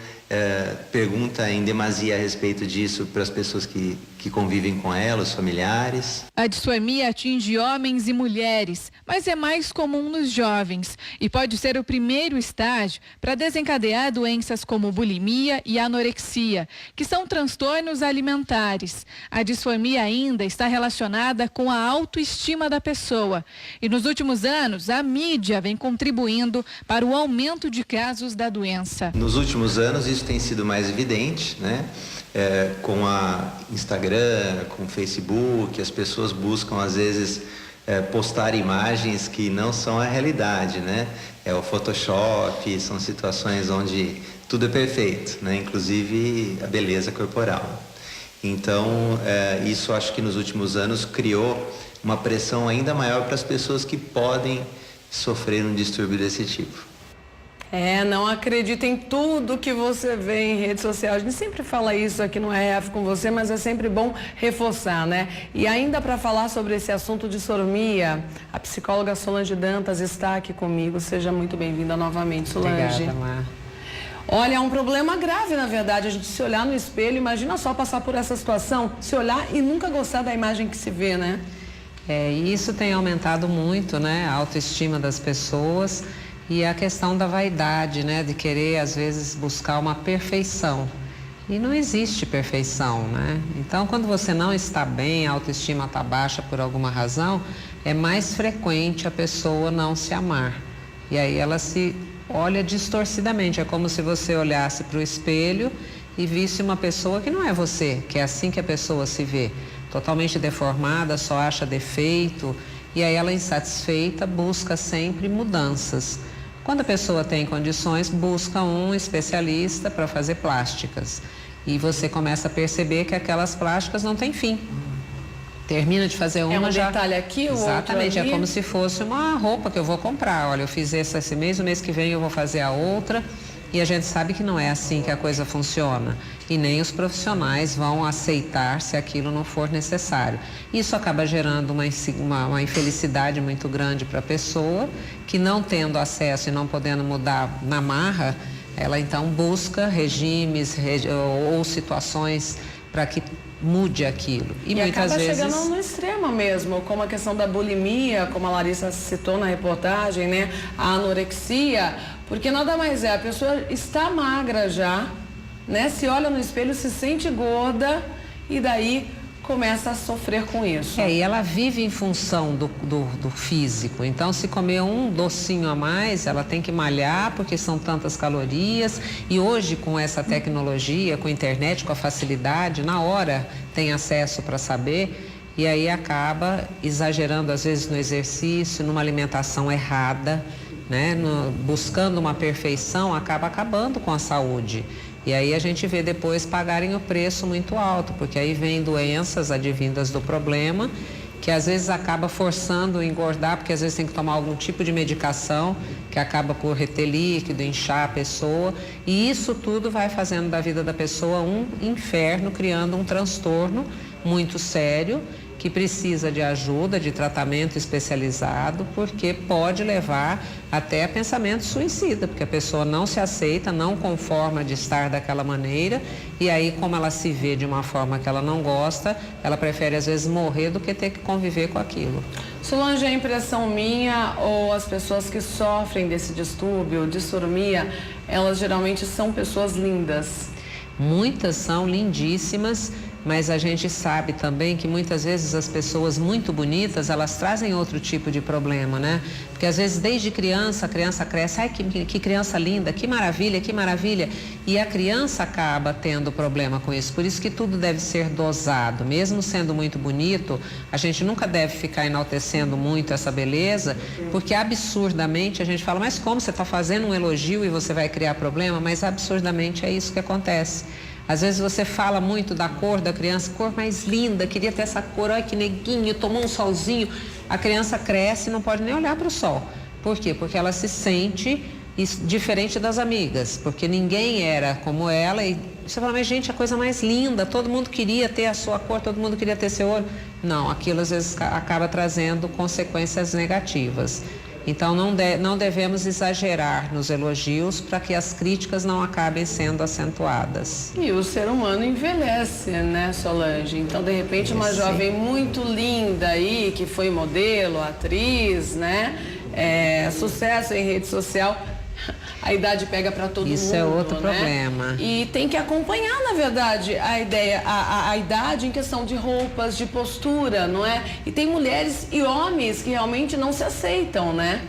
Speaker 23: pergunta em demasia a respeito disso para as pessoas que convivem com ela, os familiares.
Speaker 20: A disformia atinge homens e mulheres, mas é mais comum nos jovens e pode ser o primeiro estágio para desencadear doenças como bulimia e anorexia, que são transtornos alimentares. A disformia ainda está relacionada com a autoestima da pessoa e nos últimos anos a mídia vem contribuindo para o aumento de casos da doença.
Speaker 23: Nos últimos anos isso tem sido mais evidente, né? Com a Instagram, com o Facebook, as pessoas buscam às vezes postar imagens que não são a realidade, né? É o Photoshop, são situações onde tudo é perfeito, né? Inclusive a beleza corporal. Então, isso acho que nos últimos anos criou uma pressão ainda maior para as pessoas que podem sofrer um distúrbio desse tipo.
Speaker 1: Não acredita em tudo que você vê em rede social. A gente sempre fala isso aqui no RF com você, mas é sempre bom reforçar, né? E ainda para falar sobre esse assunto de disformia, a psicóloga Solange Dantas está aqui comigo. Seja muito bem-vinda novamente, Solange.
Speaker 24: Obrigada, Mar.
Speaker 1: Olha, é um problema grave, na verdade, a gente se olhar no espelho, imagina só passar por essa situação, se olhar e nunca gostar da imagem que se vê, né?
Speaker 24: Isso tem aumentado muito, né? A autoestima das pessoas. E a questão da vaidade, né? De querer, às vezes, buscar uma perfeição. E não existe perfeição, né? Então, quando você não está bem, a autoestima está baixa por alguma razão, é mais frequente a pessoa não se amar. E aí ela se olha distorcidamente. É como se você olhasse para o espelho e visse uma pessoa que não é você, que é assim que a pessoa se vê. Totalmente deformada, só acha defeito. E aí ela, insatisfeita, busca sempre mudanças. Quando a pessoa tem condições, busca um especialista para fazer plásticas. E você começa a perceber que aquelas plásticas não têm fim. Termina de fazer uma,
Speaker 1: é um
Speaker 24: já...
Speaker 1: detalhe aqui, o
Speaker 24: Exatamente,
Speaker 1: outro ali.
Speaker 24: é como se fosse uma roupa que eu vou comprar. Olha, eu fiz essa esse mês, o mês que vem eu vou fazer a outra. E a gente sabe que não é assim que a coisa funciona. E nem os profissionais vão aceitar se aquilo não for necessário. Isso acaba gerando uma infelicidade muito grande para a pessoa, que não tendo acesso e não podendo mudar na marra, ela então busca regimes ou situações para que mude aquilo.
Speaker 1: E
Speaker 24: muitas
Speaker 1: acaba
Speaker 24: vezes
Speaker 1: chegando no extremo mesmo, como a questão da bulimia, como a Larissa citou na reportagem, né? A anorexia, porque nada mais é, a pessoa está magra já, né? Se olha no espelho, se sente gorda e daí começa a sofrer com isso.
Speaker 24: E ela vive em função do físico. Então, se comer um docinho a mais, ela tem que malhar, porque são tantas calorias. E hoje, com essa tecnologia, com a internet, com a facilidade, na hora tem acesso para saber. E aí acaba exagerando, às vezes, no exercício, numa alimentação errada, né? Buscando uma perfeição, acaba acabando com a saúde. E aí a gente vê depois pagarem o preço muito alto, porque aí vem doenças advindas do problema, que às vezes acaba forçando engordar, porque às vezes tem que tomar algum tipo de medicação, que acaba por reter líquido, inchar a pessoa, e isso tudo vai fazendo da vida da pessoa um inferno, criando um transtorno muito sério, que precisa de ajuda, de tratamento especializado, porque pode levar até a pensamento suicida, porque a pessoa não se aceita, não conforma de estar daquela maneira, e aí, como ela se vê de uma forma que ela não gosta, ela prefere às vezes morrer do que ter que conviver com aquilo.
Speaker 1: Solange, é impressão minha ou as pessoas que sofrem desse distúrbio, disformia, elas geralmente são pessoas lindas?
Speaker 24: Muitas são lindíssimas, mas a gente sabe também que muitas vezes as pessoas muito bonitas, elas trazem outro tipo de problema, né? Porque às vezes desde criança, a criança cresce, ai que criança linda, que maravilha, e a criança acaba tendo problema com isso. Por isso que tudo deve ser dosado, mesmo sendo muito bonito, a gente nunca deve ficar enaltecendo muito essa beleza, porque absurdamente a gente fala, mas como você está fazendo um elogio e você vai criar problema? Mas absurdamente é isso que acontece. Às vezes você fala muito da cor da criança, cor mais linda, queria ter essa cor, olha que neguinho, tomou um solzinho. A criança cresce e não pode nem olhar para o sol. Por quê? Porque ela se sente diferente das amigas, porque ninguém era como ela. E você fala, mas gente, a coisa mais linda, todo mundo queria ter a sua cor, todo mundo queria ter seu olho. Não, aquilo às vezes acaba trazendo consequências negativas. Então, não devemos exagerar nos elogios para que as críticas não acabem sendo acentuadas.
Speaker 1: E o ser humano envelhece, né, Solange? Então, de repente, uma jovem muito linda aí, que foi modelo, atriz, né? Sucesso em rede social, a idade pega para todo mundo.
Speaker 24: Isso é outro
Speaker 1: né?
Speaker 24: problema.
Speaker 1: E tem que acompanhar, na verdade, a idade em questão de roupas, de postura, não é? E tem mulheres e homens que realmente não se aceitam, né?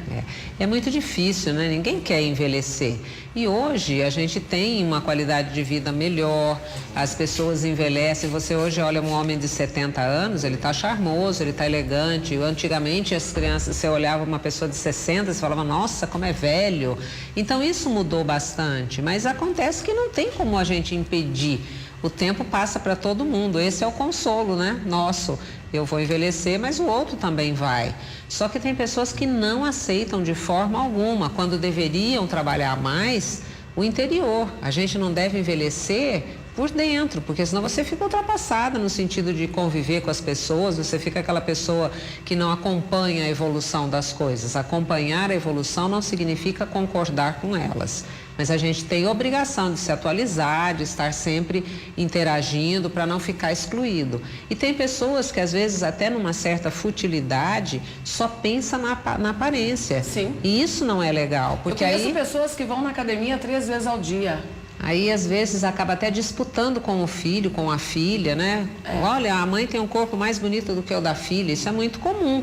Speaker 24: É muito difícil, né? Ninguém quer envelhecer. E hoje a gente tem uma qualidade de vida melhor, as pessoas envelhecem. Você hoje olha um homem de 70 anos, ele está charmoso, ele está elegante. Antigamente as crianças, você olhava uma pessoa de 60, você falava, nossa, como é velho. Então isso mudou bastante, mas acontece que não tem como a gente impedir. O tempo passa para todo mundo, esse é o consolo, né? Nosso, eu vou envelhecer, mas o outro também vai. Só que tem pessoas que não aceitam de forma alguma, quando deveriam trabalhar mais o interior. A gente não deve envelhecer por dentro, porque senão você fica ultrapassada no sentido de conviver com as pessoas, você fica aquela pessoa que não acompanha a evolução das coisas. Acompanhar a evolução não significa concordar com elas, mas a gente tem obrigação de se atualizar, de estar sempre interagindo para não ficar excluído. E tem pessoas que às vezes até numa certa futilidade só pensa na aparência.
Speaker 1: Sim.
Speaker 24: E isso não é legal, porque
Speaker 1: eu conheço
Speaker 24: aí
Speaker 1: pessoas que vão na academia 3 vezes ao dia.
Speaker 24: Aí, às vezes, acaba até disputando com o filho, com a filha, né? Olha, a mãe tem um corpo mais bonito do que o da filha. Isso é muito comum.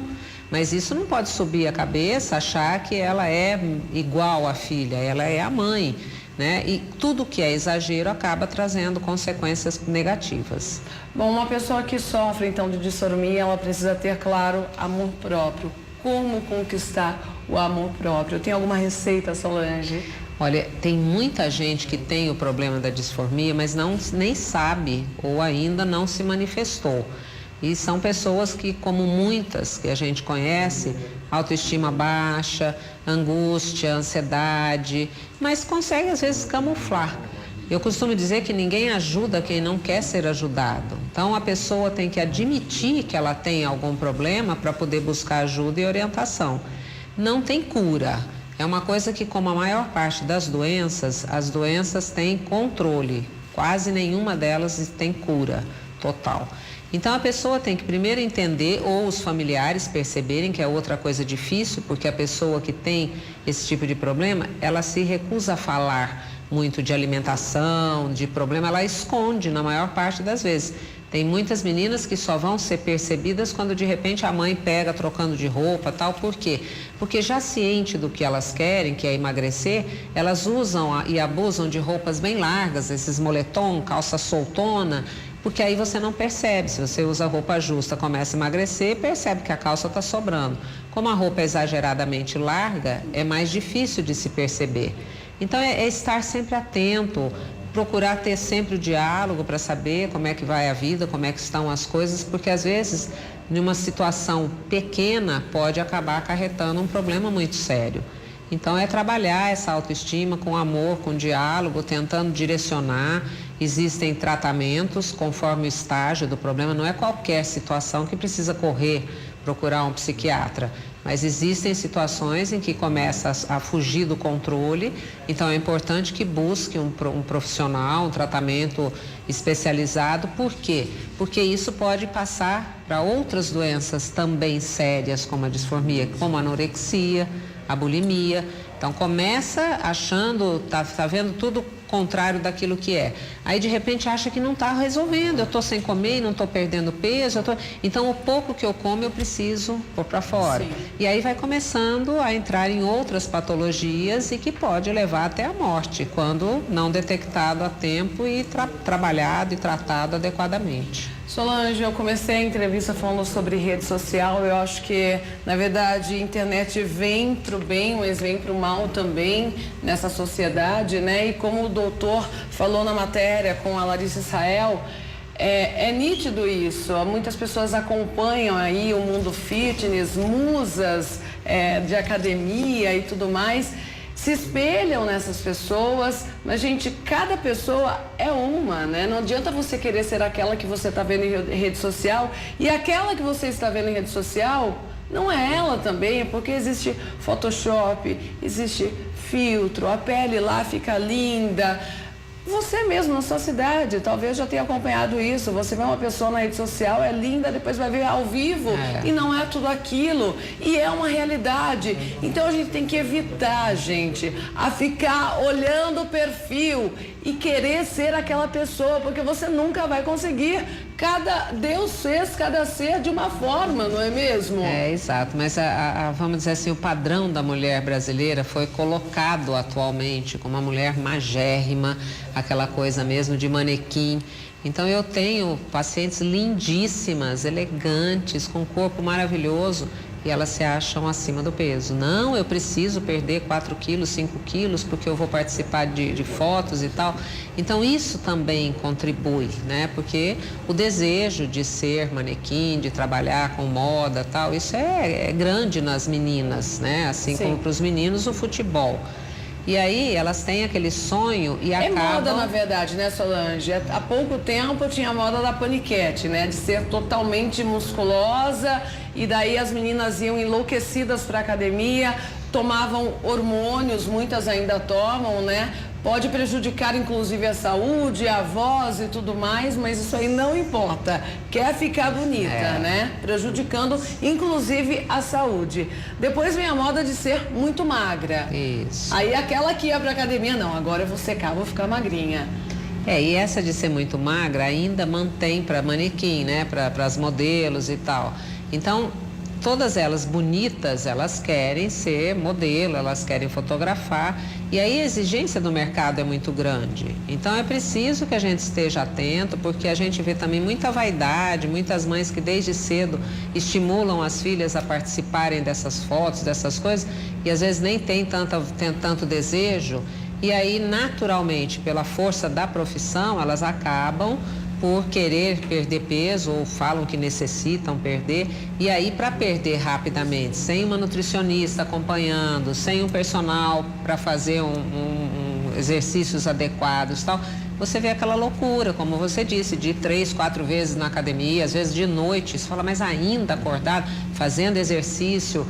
Speaker 24: Mas isso não pode subir a cabeça, achar que ela é igual à filha. Ela é a mãe, né? E tudo que é exagero acaba trazendo consequências negativas.
Speaker 1: Bom, uma pessoa que sofre, então, de disformia, ela precisa ter, claro, amor próprio. Como conquistar o amor próprio? Tem alguma receita, Solange?
Speaker 24: Olha, tem muita gente que tem o problema da disformia, mas nem sabe ou ainda não se manifestou. E são pessoas que, como muitas que a gente conhece, autoestima baixa, angústia, ansiedade, mas conseguem às vezes camuflar. Eu costumo dizer que ninguém ajuda quem não quer ser ajudado. Então a pessoa tem que admitir que ela tem algum problema para poder buscar ajuda e orientação. Não tem cura. É uma coisa que, como a maior parte das doenças, as doenças têm controle. Quase nenhuma delas tem cura total. Então a pessoa tem que primeiro entender, ou os familiares perceberem, que é outra coisa difícil, porque a pessoa que tem esse tipo de problema, ela se recusa a falar muito de alimentação, de problema, ela esconde na maior parte das vezes. Tem muitas meninas que só vão ser percebidas quando de repente a mãe pega trocando de roupa, tal. Por quê? Porque já ciente do que elas querem, que é emagrecer, elas usam e abusam de roupas bem largas, esses moletom, calça soltona, porque aí você não percebe. Se você usa roupa justa, começa a emagrecer, percebe que a calça está sobrando. Como a roupa é exageradamente larga, é mais difícil de se perceber. Então é estar sempre atento, procurar ter sempre o diálogo para saber como é que vai a vida, como é que estão as coisas, porque às vezes, numa situação pequena, pode acabar acarretando um problema muito sério. Então é trabalhar essa autoestima com amor, com diálogo, tentando direcionar. Existem tratamentos conforme o estágio do problema, não é qualquer situação que precisa correr, procurar um psiquiatra. Mas existem situações em que começa a fugir do controle, então é importante que busque um profissional, um tratamento especializado. Por quê? Porque isso pode passar para outras doenças também sérias, como a disformia, como a anorexia, a bulimia. Então começa achando, tá vendo tudo contrário daquilo que é. Aí de repente acha que não está resolvendo, eu estou sem comer e não estou perdendo peso, então o pouco que eu como eu preciso pôr para fora. Sim. E aí vai começando a entrar em outras patologias e que pode levar até a morte, quando não detectado a tempo e trabalhado e tratado adequadamente.
Speaker 1: Solange, eu comecei a entrevista falando sobre rede social. Eu acho que, na verdade, a internet vem para o bem, mas vem para o mal também nessa sociedade, né? E como o doutor falou na matéria com a Larissa Israel, é nítido isso. Muitas pessoas acompanham aí o mundo fitness, musas de academia e tudo mais, se espelham nessas pessoas, mas, gente, cada pessoa é uma, né? Não adianta você querer ser aquela que você está vendo em rede social e aquela que você está vendo em rede social não é ela também, porque existe Photoshop, existe filtro, a pele lá fica linda. Você mesmo na sua cidade, talvez já tenha acompanhado isso. Você vê uma pessoa na rede social, é linda, depois vai ver ao vivo e não é tudo aquilo. E é uma realidade. Então a gente tem que evitar, gente, a ficar olhando o perfil e querer ser aquela pessoa, porque você nunca vai conseguir. Deus fez cada ser de uma forma, não é mesmo?
Speaker 24: É, exato, mas vamos dizer assim, o padrão da mulher brasileira foi colocado atualmente como uma mulher magérrima, aquela coisa mesmo de manequim. Então eu tenho pacientes lindíssimas, elegantes, com corpo maravilhoso, e elas se acham acima do peso. Não, eu preciso perder 4 quilos, 5 quilos, porque eu vou participar de fotos e tal. Então isso também contribui, né? Porque o desejo de ser manequim, de trabalhar com moda e tal, isso é grande nas meninas, né? Assim como para os meninos o futebol. E aí elas têm aquele sonho e acabam...
Speaker 1: É moda, na verdade, né, Solange? Há pouco tempo tinha a moda da paniquete, né? De ser totalmente musculosa, e daí as meninas iam enlouquecidas para a academia, tomavam hormônios, muitas ainda tomam, né? Pode prejudicar, inclusive, a saúde, a voz e tudo mais, mas isso aí não importa. Quer ficar bonita, né? Prejudicando, inclusive, a saúde. Depois vem a moda de ser muito magra.
Speaker 24: Isso.
Speaker 1: Aí aquela que ia pra academia, não, agora eu vou secar, vou ficar magrinha.
Speaker 24: E essa de ser muito magra ainda mantém para manequim, né? Para as modelos e tal. Então, todas elas bonitas, elas querem ser modelo, elas querem fotografar, e aí a exigência do mercado é muito grande. Então é preciso que a gente esteja atento, porque a gente vê também muita vaidade, muitas mães que desde cedo estimulam as filhas a participarem dessas fotos, dessas coisas, e às vezes nem tem tanto desejo, e aí naturalmente, pela força da profissão, elas acabam por querer perder peso ou falam que necessitam perder, e aí para perder rapidamente, sem uma nutricionista acompanhando, sem um personal para fazer exercícios adequados e tal, você vê aquela loucura, como você disse, de 3, 4 vezes na academia, às vezes de noite, você fala, mas ainda acordado, fazendo exercício,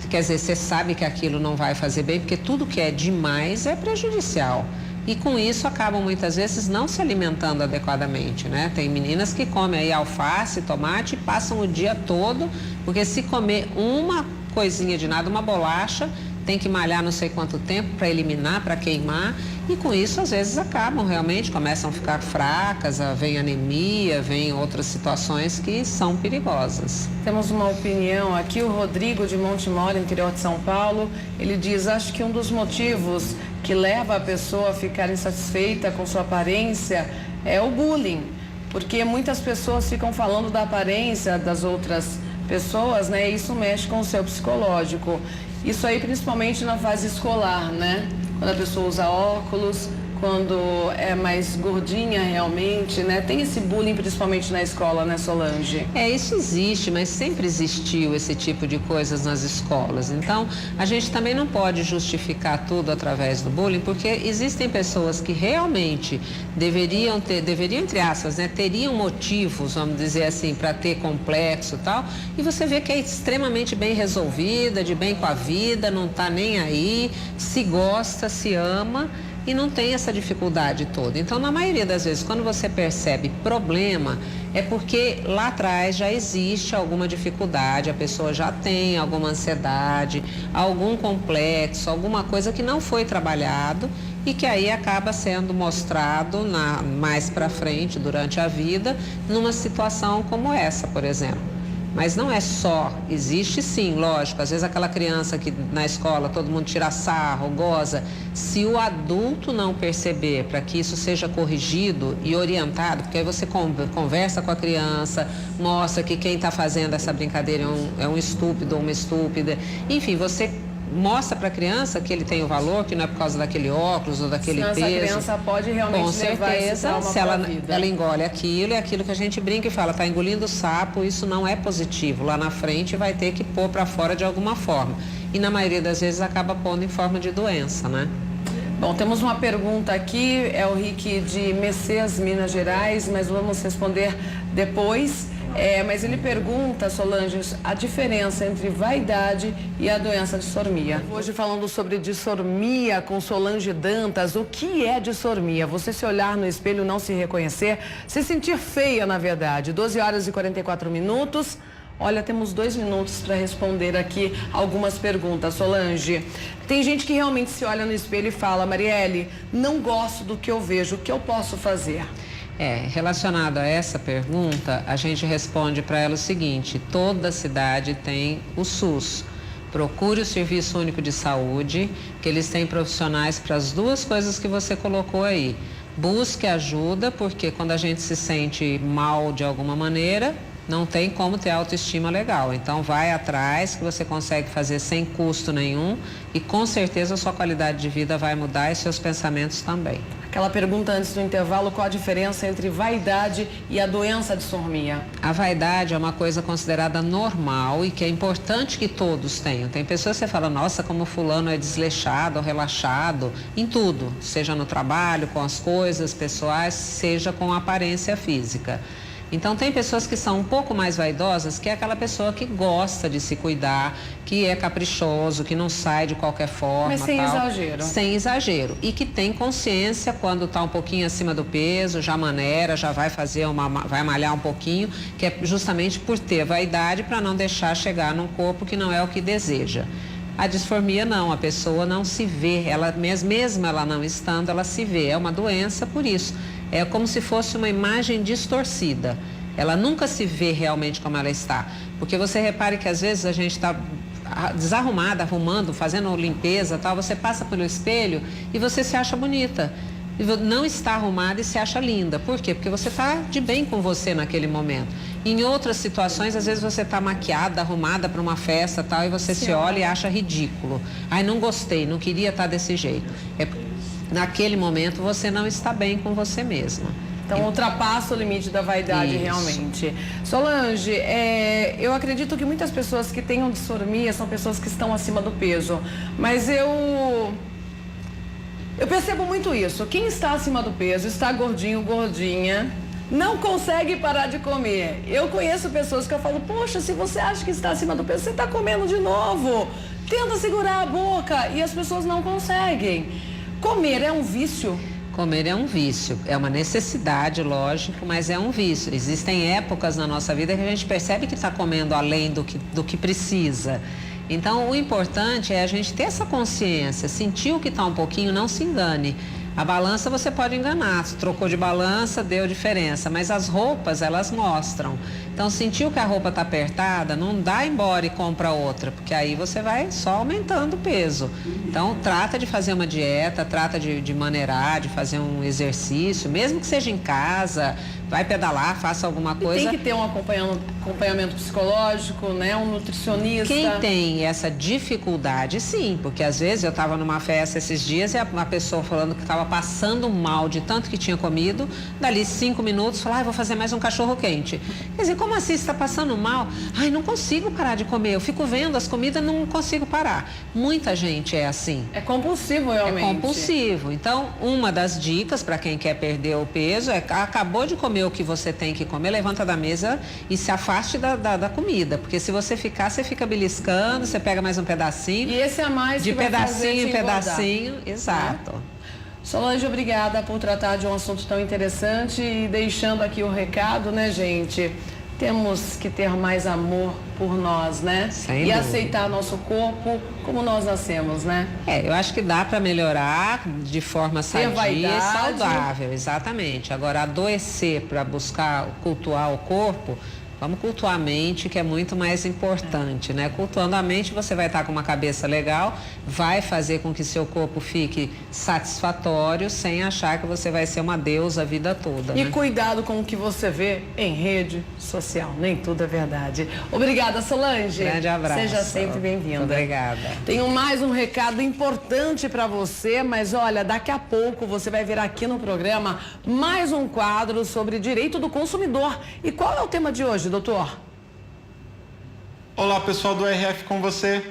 Speaker 24: quer dizer, você sabe que aquilo não vai fazer bem, porque tudo que é demais é prejudicial. E com isso acabam muitas vezes não se alimentando adequadamente, né? Tem meninas que comem aí alface, tomate e passam o dia todo, porque se comer uma coisinha de nada, uma bolacha, tem que malhar não sei quanto tempo para eliminar, para queimar, e com isso às vezes acabam realmente, começam a ficar fracas, vem anemia, vem outras situações que são perigosas.
Speaker 1: Temos uma opinião aqui, o Rodrigo de Montemor, interior de São Paulo, ele diz, acho que um dos motivos que leva a pessoa a ficar insatisfeita com sua aparência é o bullying, porque muitas pessoas ficam falando da aparência das outras pessoas, né? E isso mexe com o seu psicológico. Isso aí principalmente na fase escolar, né? Quando a pessoa usa óculos, quando é mais gordinha realmente, né? Tem esse bullying principalmente na escola, né, Solange?
Speaker 24: Isso existe, mas sempre existiu esse tipo de coisas nas escolas. Então, a gente também não pode justificar tudo através do bullying, porque existem pessoas que realmente deveriam, entre aspas, né, teriam motivos, vamos dizer assim, para ter complexo e tal, e você vê que é extremamente bem resolvida, de bem com a vida, não está nem aí, se gosta, se ama, e não tem essa dificuldade toda. Então, na maioria das vezes, quando você percebe problema, é porque lá atrás já existe alguma dificuldade, a pessoa já tem alguma ansiedade, algum complexo, alguma coisa que não foi trabalhado e que aí acaba sendo mostrado mais para frente, durante a vida, numa situação como essa, por exemplo. Mas não é só, existe sim, lógico, às vezes aquela criança que na escola todo mundo tira sarro, goza, se o adulto não perceber para que isso seja corrigido e orientado, porque aí você conversa com a criança, mostra que quem está fazendo essa brincadeira é um estúpido ou uma estúpida, enfim, você mostra para a criança que ele tem o valor, que não é por causa daquele óculos ou daquele peso.
Speaker 1: Essa criança pode realmente
Speaker 24: com certeza,
Speaker 1: se
Speaker 24: ela engole aquilo, é aquilo que a gente brinca e fala, está engolindo sapo, isso não é positivo. Lá na frente vai ter que pôr para fora de alguma forma. E na maioria das vezes acaba pondo em forma de doença, né?
Speaker 1: Bom, temos uma pergunta aqui, é o Rick de Messias, Minas Gerais, mas vamos responder depois. Mas ele pergunta, Solange, a diferença entre vaidade e a doença de dissormia. Hoje falando sobre dissormia com Solange Dantas. O que é dissormia? Você se olhar no espelho, não se reconhecer, se sentir feia, na verdade. 12 horas e 44 minutos. Olha, temos 2 minutos para responder aqui algumas perguntas, Solange. Tem gente que realmente se olha no espelho e fala, Marielle, não gosto do que eu vejo, o que eu posso fazer?
Speaker 24: Relacionado a essa pergunta, a gente responde para ela o seguinte, toda cidade tem o SUS. Procure o Serviço Único de Saúde, que eles têm profissionais para as 2 coisas que você colocou aí. Busque ajuda, porque quando a gente se sente mal de alguma maneira, não tem como ter autoestima legal. Então, vai atrás, que você consegue fazer sem custo nenhum e com certeza a sua qualidade de vida vai mudar e seus pensamentos também.
Speaker 1: Aquela pergunta antes do intervalo, qual a diferença entre vaidade e a doença de dissormia?
Speaker 24: A vaidade é uma coisa considerada normal e que é importante que todos tenham. Tem pessoas que você fala, nossa, como fulano é desleixado, relaxado, em tudo, seja no trabalho, com as coisas pessoais, seja com a aparência física. Então, tem pessoas que são um pouco mais vaidosas, que é aquela pessoa que gosta de se cuidar, que é caprichoso, que não sai de qualquer forma.
Speaker 1: Mas sem exagero.
Speaker 24: Sem exagero. E que tem consciência quando está um pouquinho acima do peso, já maneira, já vai vai malhar um pouquinho, que é justamente por ter vaidade para não deixar chegar num corpo que não é o que deseja. A disformia não, a pessoa não se vê, ela mesmo ela não estando, ela se vê, é uma doença por isso. É como se fosse uma imagem distorcida. Ela nunca se vê realmente como ela está. Porque você repare que às vezes a gente está desarrumada, arrumando, fazendo limpeza, tal, você passa pelo espelho e você se acha bonita. Não está arrumada e se acha linda. Por quê? Porque você está de bem com você naquele momento. Em outras situações, às vezes você está maquiada, arrumada para uma festa, tal, e você se olha e acha ridículo. Ai, não gostei, não queria estar desse jeito. Naquele momento você não está bem com você mesma.
Speaker 1: Então ultrapassa o limite da vaidade. Isso. Realmente. Solange, eu acredito que muitas pessoas que tenham disformia são pessoas que estão acima do peso, mas eu percebo muito isso. Quem está acima do peso, está gordinho, gordinha, não consegue parar de comer. Eu conheço pessoas que eu falo, poxa, se você acha que está acima do peso, você está comendo de novo. Tenta segurar a boca e as pessoas não conseguem. Comer é um vício?
Speaker 24: Comer é um vício, é uma necessidade, lógico, mas é um vício. Existem épocas na nossa vida que a gente percebe que está comendo além do que precisa. Então, o importante é a gente ter essa consciência, sentir que está um pouquinho, não se engane. A balança você pode enganar, se trocou de balança, deu diferença, mas as roupas, elas mostram. Então, sentiu que a roupa está apertada, não dá embora e compra outra, porque aí você vai só aumentando o peso. Então, trata de fazer uma dieta, trata de maneirar, de fazer um exercício, mesmo que seja em casa, vai pedalar, faça alguma coisa.
Speaker 1: E tem que ter um acompanhamento psicológico, né? Um nutricionista.
Speaker 24: Quem tem essa dificuldade, sim, porque às vezes eu estava numa festa esses dias e uma pessoa falando que estava passando mal de tanto que tinha comido, dali 5 minutos, falou, vou fazer mais um cachorro quente. Quer dizer, como assim, você está passando mal? Ai, não consigo parar de comer, eu fico vendo as comidas, não consigo parar. Muita gente é assim.
Speaker 1: É compulsivo, realmente.
Speaker 24: É compulsivo. Então, uma das dicas para quem quer perder o peso é, acabou de comer o que você tem que comer, levanta da mesa e se afaste da comida, porque se você ficar, você fica beliscando, você pega mais um pedacinho.
Speaker 1: E esse é mais
Speaker 24: de
Speaker 1: que vai
Speaker 24: pedacinho em pedacinho, exato.
Speaker 1: Solange, obrigada por tratar de um assunto tão interessante e deixando aqui o recado, né, gente? Temos que ter mais amor por nós, né?
Speaker 24: Sem
Speaker 1: e
Speaker 24: dúvida.
Speaker 1: aceitar nosso corpo como nós nascemos, né?
Speaker 24: Eu acho que dá para melhorar de forma sadia e saudável, exatamente. Agora, adoecer para buscar cultuar o corpo, vamos cultuar a mente, que é muito mais importante, né? Cultuando a mente, você vai estar com uma cabeça legal, vai fazer com que seu corpo fique satisfatório, sem achar que você vai ser uma deusa a vida toda.
Speaker 1: E
Speaker 24: né?
Speaker 1: cuidado com o que você vê em rede social, nem tudo é verdade. Obrigada, Solange.
Speaker 24: Grande abraço.
Speaker 1: Seja sempre bem-vinda.
Speaker 24: Obrigada.
Speaker 1: Tenho mais um recado importante para você, mas olha, daqui a pouco você vai ver aqui no programa mais um quadro sobre direito do consumidor. E qual é o tema de hoje, doutor?
Speaker 5: Olá, pessoal do RF com você.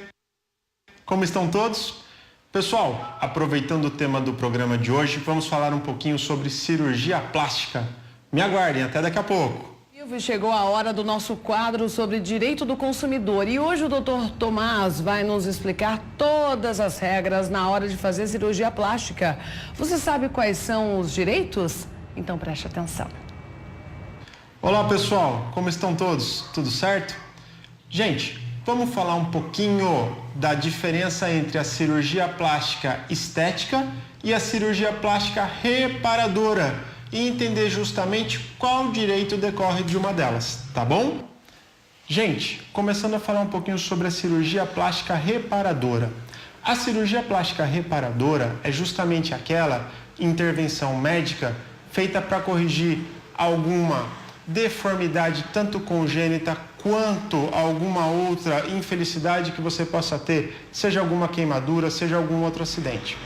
Speaker 5: Como estão todos? Pessoal, aproveitando o tema do programa de hoje, vamos falar um pouquinho sobre cirurgia plástica. Me aguardem, até daqui a pouco.
Speaker 1: Chegou a hora do nosso quadro sobre direito do consumidor e hoje o doutor Tomás vai nos explicar todas as regras na hora de fazer cirurgia plástica. Você sabe quais são os direitos? Então preste atenção.
Speaker 5: Olá, pessoal, como estão todos? Tudo certo? Gente, vamos falar um pouquinho da diferença entre a cirurgia plástica estética e a cirurgia plástica reparadora e entender justamente qual direito decorre de uma delas, tá bom? Gente, começando a falar um pouquinho sobre a cirurgia plástica reparadora. A cirurgia plástica reparadora é justamente aquela intervenção médica feita para corrigir alguma deformidade, tanto congênita quanto alguma outra infelicidade que você possa ter, seja alguma queimadura, seja algum outro acidente.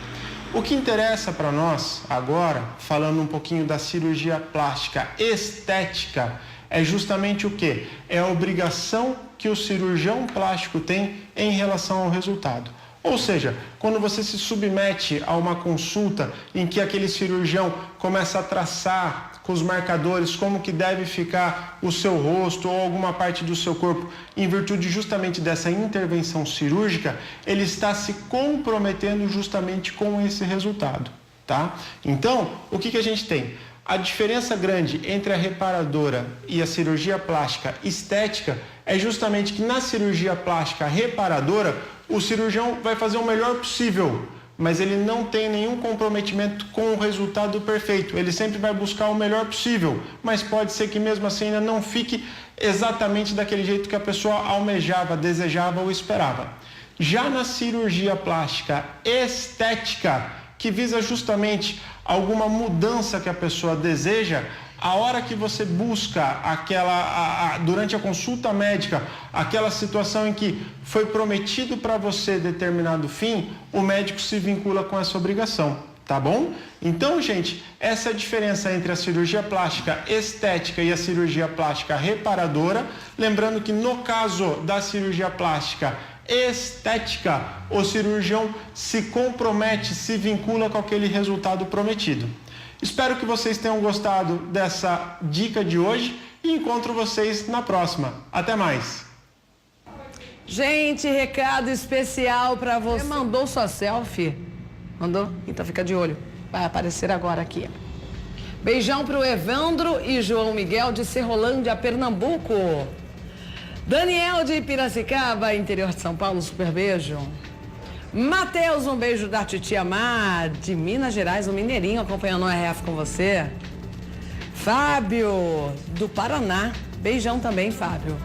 Speaker 5: O que interessa para nós agora, falando um pouquinho da cirurgia plástica estética, é justamente o quê? É a obrigação que o cirurgião plástico tem em relação ao resultado. Ou seja, quando você se submete a uma consulta em que aquele cirurgião começa a traçar com os marcadores como que deve ficar o seu rosto ou alguma parte do seu corpo, em virtude justamente dessa intervenção cirúrgica, ele está se comprometendo justamente com esse resultado, tá? Então, o que a gente tem? A diferença grande entre a reparadora e a cirurgia plástica estética é justamente que na cirurgia plástica reparadora, o cirurgião vai fazer o melhor possível, mas ele não tem nenhum comprometimento com o resultado perfeito. Ele sempre vai buscar o melhor possível, mas pode ser que mesmo assim ainda não fique exatamente daquele jeito que a pessoa almejava, desejava ou esperava. Já na cirurgia plástica estética, que visa justamente alguma mudança que a pessoa deseja, a hora que você busca durante a consulta médica, aquela situação em que foi prometido para você determinado fim, o médico se vincula com essa obrigação, tá bom? Então, gente, essa é a diferença entre a cirurgia plástica estética e a cirurgia plástica reparadora. Lembrando que no caso da cirurgia plástica estética, o cirurgião se compromete, se vincula com aquele resultado prometido. Espero que vocês tenham gostado dessa dica de hoje e encontro vocês na próxima. Até mais!
Speaker 1: Gente, recado especial para você. Mandou sua selfie? Mandou? Então fica de olho. Vai aparecer agora aqui. Beijão pro Evandro e João Miguel de Serrolândia, Pernambuco. Daniel de Piracicaba, interior de São Paulo, super beijo. Matheus, um beijo da titia Mar, de Minas Gerais, o Mineirinho acompanhando o RF com você. Fábio, do Paraná, beijão também, Fábio.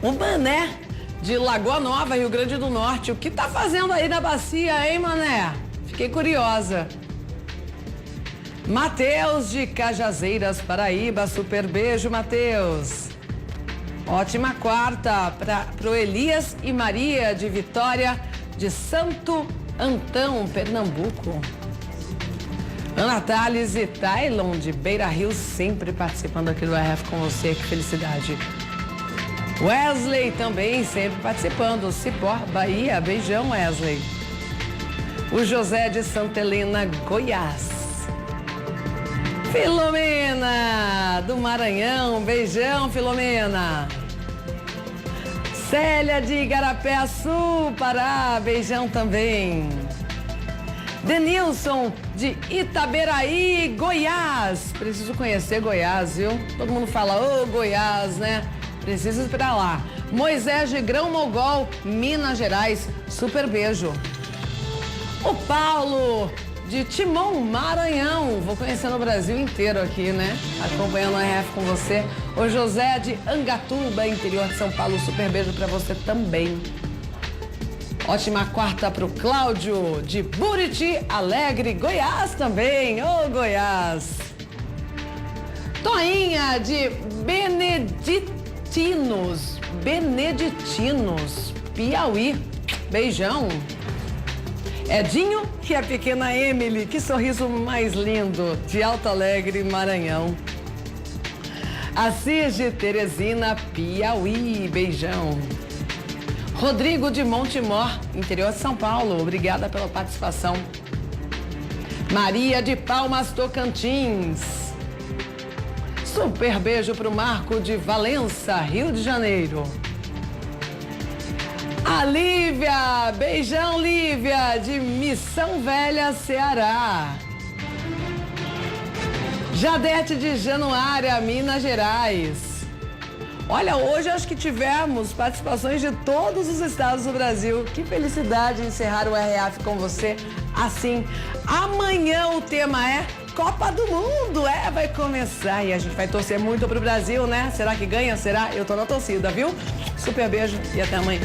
Speaker 1: O Mané, de Lagoa Nova, Rio Grande do Norte, o que tá fazendo aí na bacia, hein, Mané? Fiquei curiosa. Matheus, de Cajazeiras, Paraíba, super beijo, Matheus. Ótima quarta pro Elias e Maria de Vitória de Santo Antão, Pernambuco. Ana Thales e Tailon de Beira Rio, sempre participando aqui do RF com você, que felicidade. Wesley também sempre participando, Cipó, Bahia, beijão Wesley. O José de Santa Helena, Goiás. Filomena, do Maranhão, beijão Filomena. Célia de Igarapé Sul, Pará, beijão também. Denilson de Itaberaí, Goiás. Preciso conhecer Goiás, viu? Todo mundo fala, ô Goiás, né? Preciso ir pra lá. Moisés de Grão Mogol, Minas Gerais, super beijo. O Paulo de Timon, Maranhão. Vou conhecendo o Brasil inteiro aqui, né? Acompanhando a RF com você. O José de Angatuba, interior de São Paulo. Super beijo pra você também. Ótima quarta pro Cláudio de Buriti Alegre, Goiás também. Ô, Goiás. Toinha de Beneditinos, Piauí. Beijão. Edinho e a pequena Emily, que sorriso mais lindo, de Alto Alegre, Maranhão. Assis de Teresina, Piauí, beijão. Rodrigo de Montemor, interior de São Paulo, obrigada pela participação. Maria de Palmas, Tocantins. Super beijo pro Marco de Valença, Rio de Janeiro. A Lívia, beijão Lívia, de Missão Velha, Ceará. Jadete de Januária, Minas Gerais. Olha, hoje acho que tivemos participações de todos os estados do Brasil. Que felicidade encerrar o RF com você assim. Amanhã o tema é Copa do Mundo, vai começar e a gente vai torcer muito pro Brasil, né? Será que ganha? Será? Eu tô na torcida, viu? Super beijo e até amanhã.